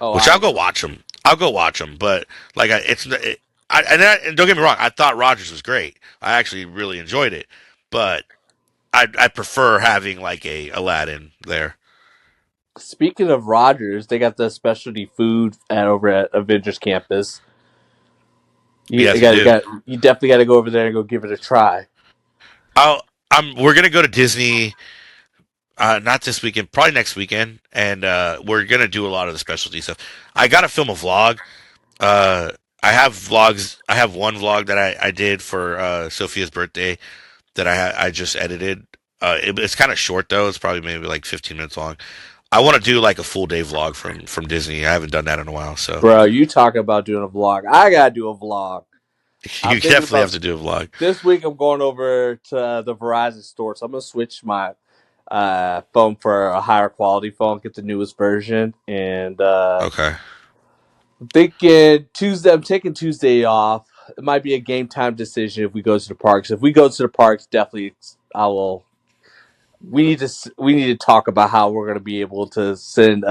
Oh, Which I I'll go know. watch them. I'll go watch them, but like and don't get me wrong, I thought Rogers was great. I actually really enjoyed it, but I prefer having like a Aladdin there. Speaking of Rogers, they got the specialty food over at Avengers Campus. You Yes, they do. you definitely got to go over there and go give it a try. We're gonna go to Disney. Not this weekend, probably next weekend, and we're gonna do a lot of the specialty stuff. I gotta film a vlog. Uh, I have vlogs. I have one vlog that I did for Sophia's birthday that I just edited. It's kind of short though. It's probably maybe like 15 minutes long. I want to do like a full day vlog from Disney. I haven't done that in a while, so Bro, you talking about doing a vlog. I got to do a vlog. I'm you thinking definitely about have to do a vlog. this week. I'm going over to the Verizon store, so I'm going to switch my phone for a higher quality phone, get the newest version. And Okay. I'm thinking Tuesday, I'm taking Tuesday off. It might be a game time decision if we go to the parks. If we go to the parks, definitely I will. We need to talk about how we're going to be able to send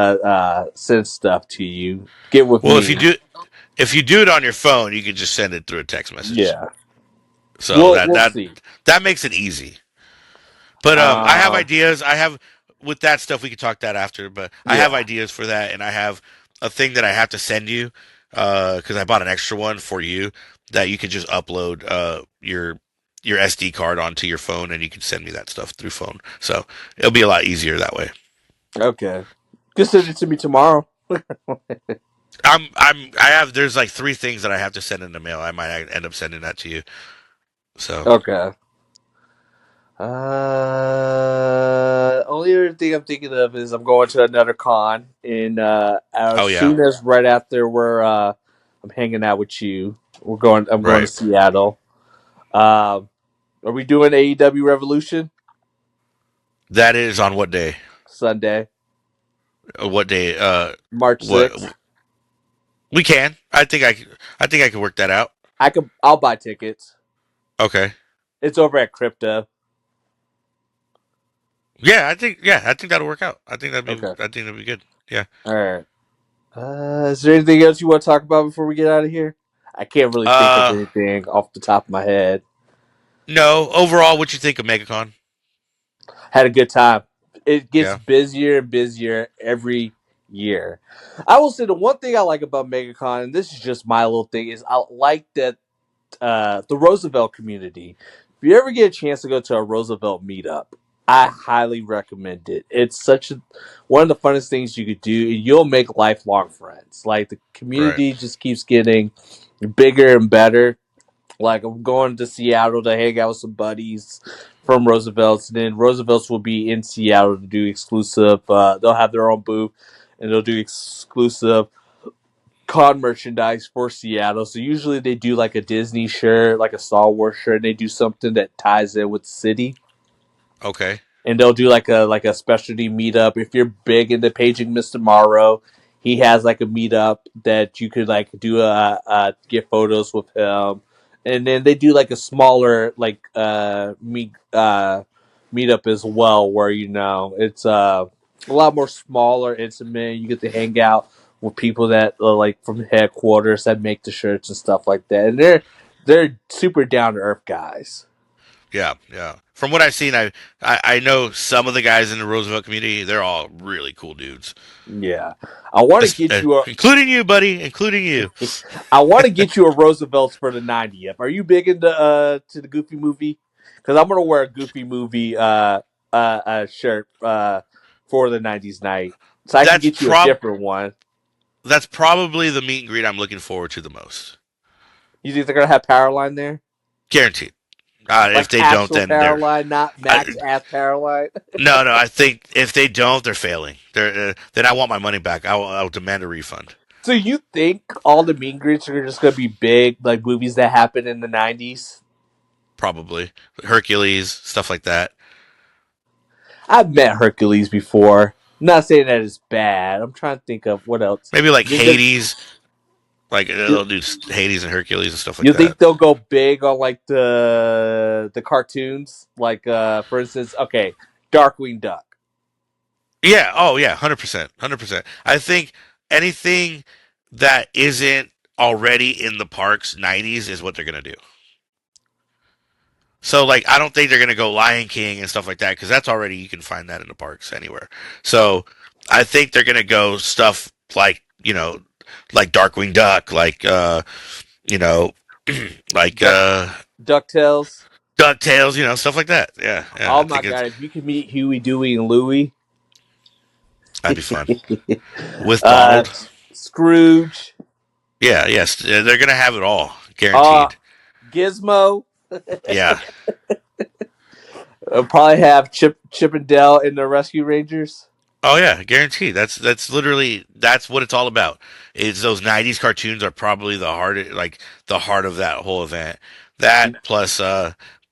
stuff to you. Get with Well, me. if you do it on your phone, you can just send it through a text message. Yeah, So we'll that we'll that see. that makes it easy. But I have Um, ideas. I have with that stuff we can talk that after. But I have yeah. ideas for that, and I have a thing that I have to send you because I bought an extra one for you that you could just upload your SD card onto your phone, and you can send me that stuff through phone. So it'll be a lot easier that way. Okay. Just send it to me tomorrow. I have there's like 3 things that I have to send in the mail. I might end up sending that to you. So Okay. Only other thing I'm thinking of is I'm going to another con, and as oh yeah, soon as right after I'm hanging out with you, I'm going to right. Seattle. Um, Are we doing AEW Revolution That is on what day? Sunday, What day? March What 6th? we can. I think I can work that out. I'll buy tickets. Okay. It's over at Crypto. Yeah, I think that'll work out. Okay. I think that'd be good. Yeah. All right. Is there anything else you want to talk about before we get out of here? I can't really think of Uh, anything off the top of my head. no. Overall, what you think of MegaCon? Had a good time. It gets Yeah. busier and busier every year. I will say the one thing I like about MegaCon, and this is just my little thing, is I like that the Roosevelt community. If you ever get a chance to go to a Roosevelt meetup, I highly recommend it. It's one of the funnest things you could do, and you'll make lifelong friends. Like the Right. community just keeps getting bigger and better. Like I'm going to Seattle to hang out with some buddies from Roosevelt's, and then Roosevelt's will be in Seattle to do exclusive. They'll have their own booth, and they'll do exclusive con merchandise for Seattle. So usually they do like a Disney shirt, like a Star Wars shirt, and they do something that ties in with the city. Okay. And they'll do like a specialty meetup. If you're big into paging Mr. Morrow, he has like a meetup that you could like do get photos with him. And then they do like a smaller meetup as well, where it's a lot more smaller, intimate. You get to hang out with people that like from headquarters that make the shirts and stuff like that, and they're super down to earth guys. Yeah. Yeah. From what I've seen, I know some of the guys in the Roosevelt community. They're all really cool dudes. Yeah, I want to get you a Including you, buddy. Including you. I want to get you a Roosevelt's for the 90th. Are you big into to the Goofy movie? Because I'm gonna wear a Goofy movie shirt for the 90s night, so I can That's get you a prob different one. that's probably the meet and greet I'm looking forward to the most. You think they're gonna have Powerline there, Guaranteed. If like they don't, actual then they're. Powerline, not I, Max ass Powerline? no, no. I think if they don't, they're failing. Then I want my money back. I'll demand a refund. So you think all the meet and greets are just gonna be big, like movies that happened in the 90s? Probably Hercules, stuff like that. I've met Hercules before. I'm not saying that it's bad. I'm trying to think of what else. Maybe like You think that Hades. Like they'll do Hades and Hercules and stuff like you that. think they'll go big on like the cartoons? Like for instance, okay, Darkwing Duck. Yeah. Oh yeah. 100%. 100%. I think anything that isn't already in the parks 90s is what they're gonna do. So like I don't think they're gonna go Lion King and stuff like that because that's already you can find that in the parks anywhere. So I think they're gonna go stuff like like Darkwing Duck, like you know like Duck Ducktales. Ducktales, stuff like that. Yeah, yeah. Oh I my think god, if you could meet Huey, Dewey, and Louie. that'd be fun with uh Donald. Scrooge. Yeah, yes, they're gonna have it all Uh guaranteed. Gizmo. Yeah. Probably have Chip and Dale in the Rescue Rangers. Oh yeah, guaranteed. That's literally that's what it's all about. Is those '90s cartoons are probably the heart of that whole event. That plus,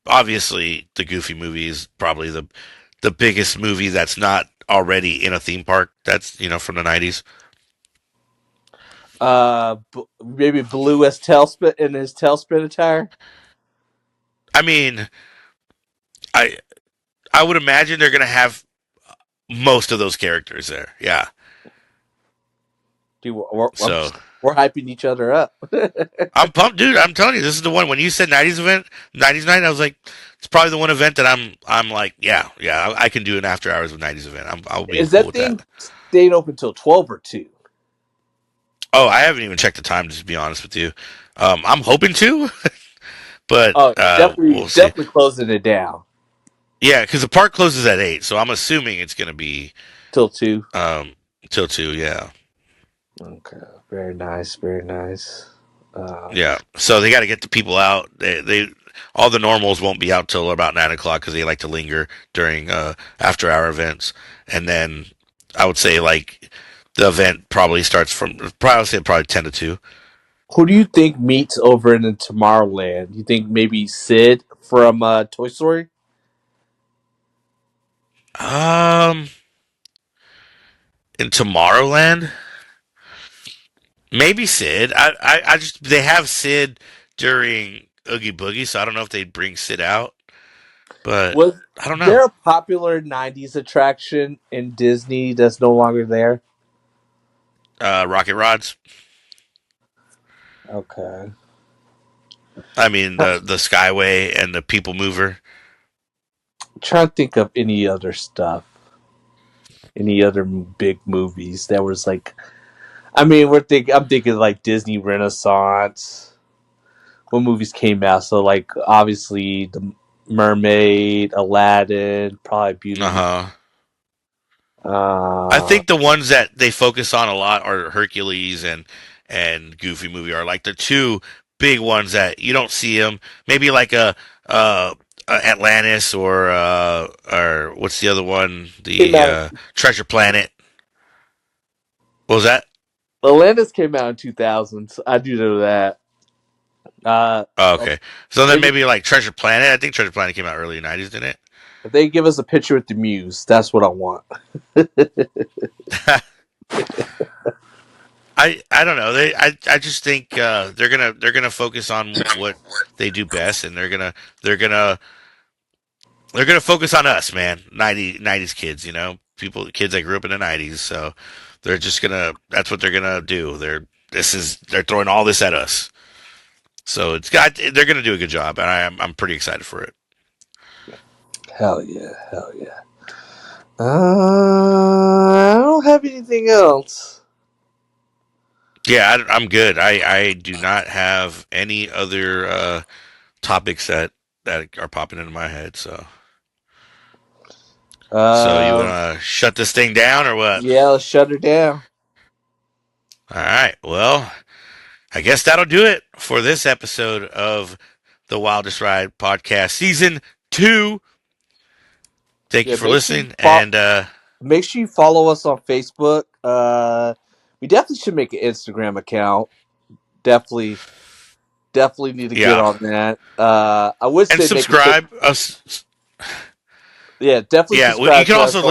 obviously, the Goofy movie is probably the biggest movie that's not already in a theme park. That's from the '90s. Maybe Blue as Tailspin in his Tailspin attire. I mean, I I would imagine they're gonna have most of those characters there. Yeah. Dude, So we're hyping each other up. I'm pumped, dude. I'm telling you, this is the one. When you said '90s event, '90s night, I was like, it's probably the one event that I'm like, yeah, yeah, I can do an after hours of '90s event. I'll be Is cool that with that. thing staying open till 12 or 2? Oh, I haven't even checked the time to be honest with you. I'm hoping to, but Oh, definitely, we'll see. definitely closing it down Yeah, because the park closes at 8, so I'm assuming it's gonna be till 2. um till 2. Yeah, Okay, very nice, very nice. Uh, yeah. So they got to get the people out. They all the normals won't be out till about 9 o'clock because they like to linger during after hour events, and then I would say like the event probably starts from probably 10 to 2. Who do you think meets over in Tomorrowland? You think maybe Sid from Toy Story? Um, in Tomorrowland, maybe Sid. I just they have Sid during Oogie Boogie, so I don't know if they'd bring Sid out, but Was I don't know. there a popular '90s attraction in Disney that's no longer there? Rocket Rods. Okay. I mean the Skyway and the People Mover. Trying to think of any other stuff, any other big movies that was like. I mean, I'm thinking like Disney Renaissance. What movies came out? So like obviously the Mermaid, Aladdin, probably Beauty Uh and the huh. I uh, think the ones that they focus on a lot are Hercules and Goofy Movie are like the two big ones that you don't see them. Maybe like uh, Atlantis or what's the other one? came The out. Treasure Planet. What was that? Atlantis came out in 2000s. I do know that. Uh, Oh, okay. So then maybe maybe like Treasure Planet. I think Treasure Planet came out early '90s, didn't if they give us a picture with the Muse, that's what I want. it? I don't know. I just think they're gonna focus on what they do best, and they're gonna they're gonna focus on us, man. 90s kids, kids that grew up in the '90s. So they're just gonna that's what they're gonna do. They're throwing all this at us. So they're gonna do a good job, and I'm pretty excited for it. Hell yeah, hell yeah. I don't have anything else. Yeah, I'm good. I do not have any other topics that are popping into my head. So you Uh, wanna shut this thing down or what? yeah, let's shut her down. All right. Well, I guess that'll do it for this episode of the Wildest Ride podcast, season 2. Thank Yeah, you for listening, and make sure you follow us on Facebook. We definitely should make an Instagram account. Definitely, definitely need to get yeah, on that. I would and say make a pic. subscribe. Yeah, definitely Yeah, you subscribe can to us also on.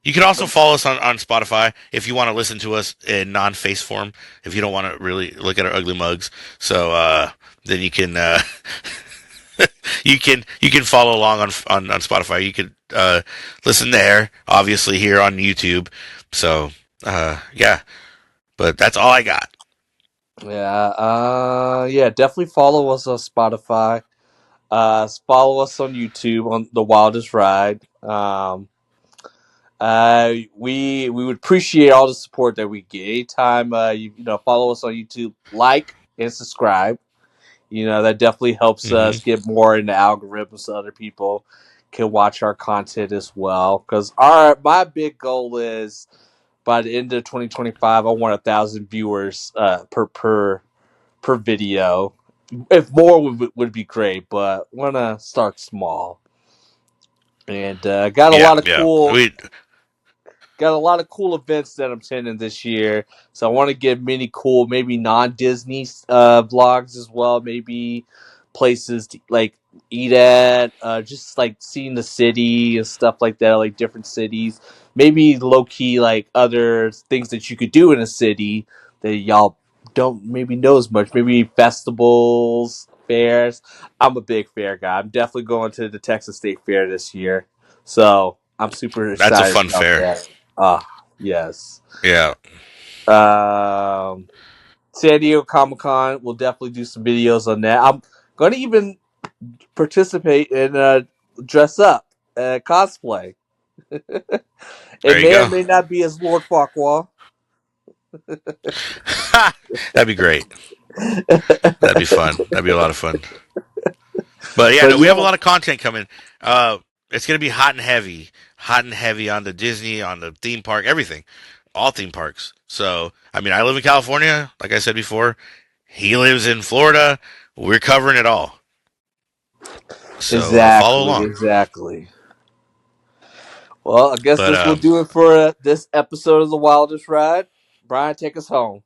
you can also follow us on Spotify if you want to listen to us in non-face form. If you don't want to really look at our ugly mugs, so then you can you can follow along on Spotify. You could listen there, obviously here on YouTube. So yeah, but that's all I got. Yeah, yeah, definitely follow us on Spotify. Follow us on YouTube on The Wildest Ride. We would appreciate all the support that we get. Anytime follow us on YouTube, like and subscribe. That definitely helps Hmm. us get more in the algorithms so other people can watch our content as well. Because my big goal is by the end of 2025, I want 1,000 viewers per video. If more would be great, but want to start small. And Yeah, yeah. We got a lot of cool events that I'm attending this year. So I want to get many cool, maybe non-Disney vlogs as well. Maybe places to like eat at, just like seeing the city and stuff like that, like different cities. Maybe low key like other things that you could do in a city that y'all don't maybe know as much. Maybe festivals, fairs. I'm a big fair guy. I'm definitely going to the Texas State Fair this year. So I'm super that's a excited fun about fair. that. Ah, yes. Yeah, Um, San Diego Comic Con. We'll definitely do some videos on that. I'm going to even participate and dress up, cosplay. It there you may or go. may not be as Lord Farquaad. That'd be great. That'd be fun. That'd be a lot of fun. But yeah, But no, we have a yeah, lot of content coming. It's gonna be hot and heavy on the Disney, on the theme park, everything, all theme parks. So, I mean, I live in California, like I said before. He lives in Florida. We're covering it all. So follow exactly, along. exactly. Well, I guess But this will do it for this episode of The Wildest Ride. Brian, take us home.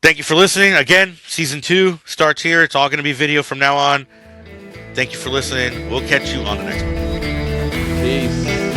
Thank you for listening. Again, season 2 starts here. It's all going to be video from now on. Thank you for listening. We'll catch you on the next one. Peace.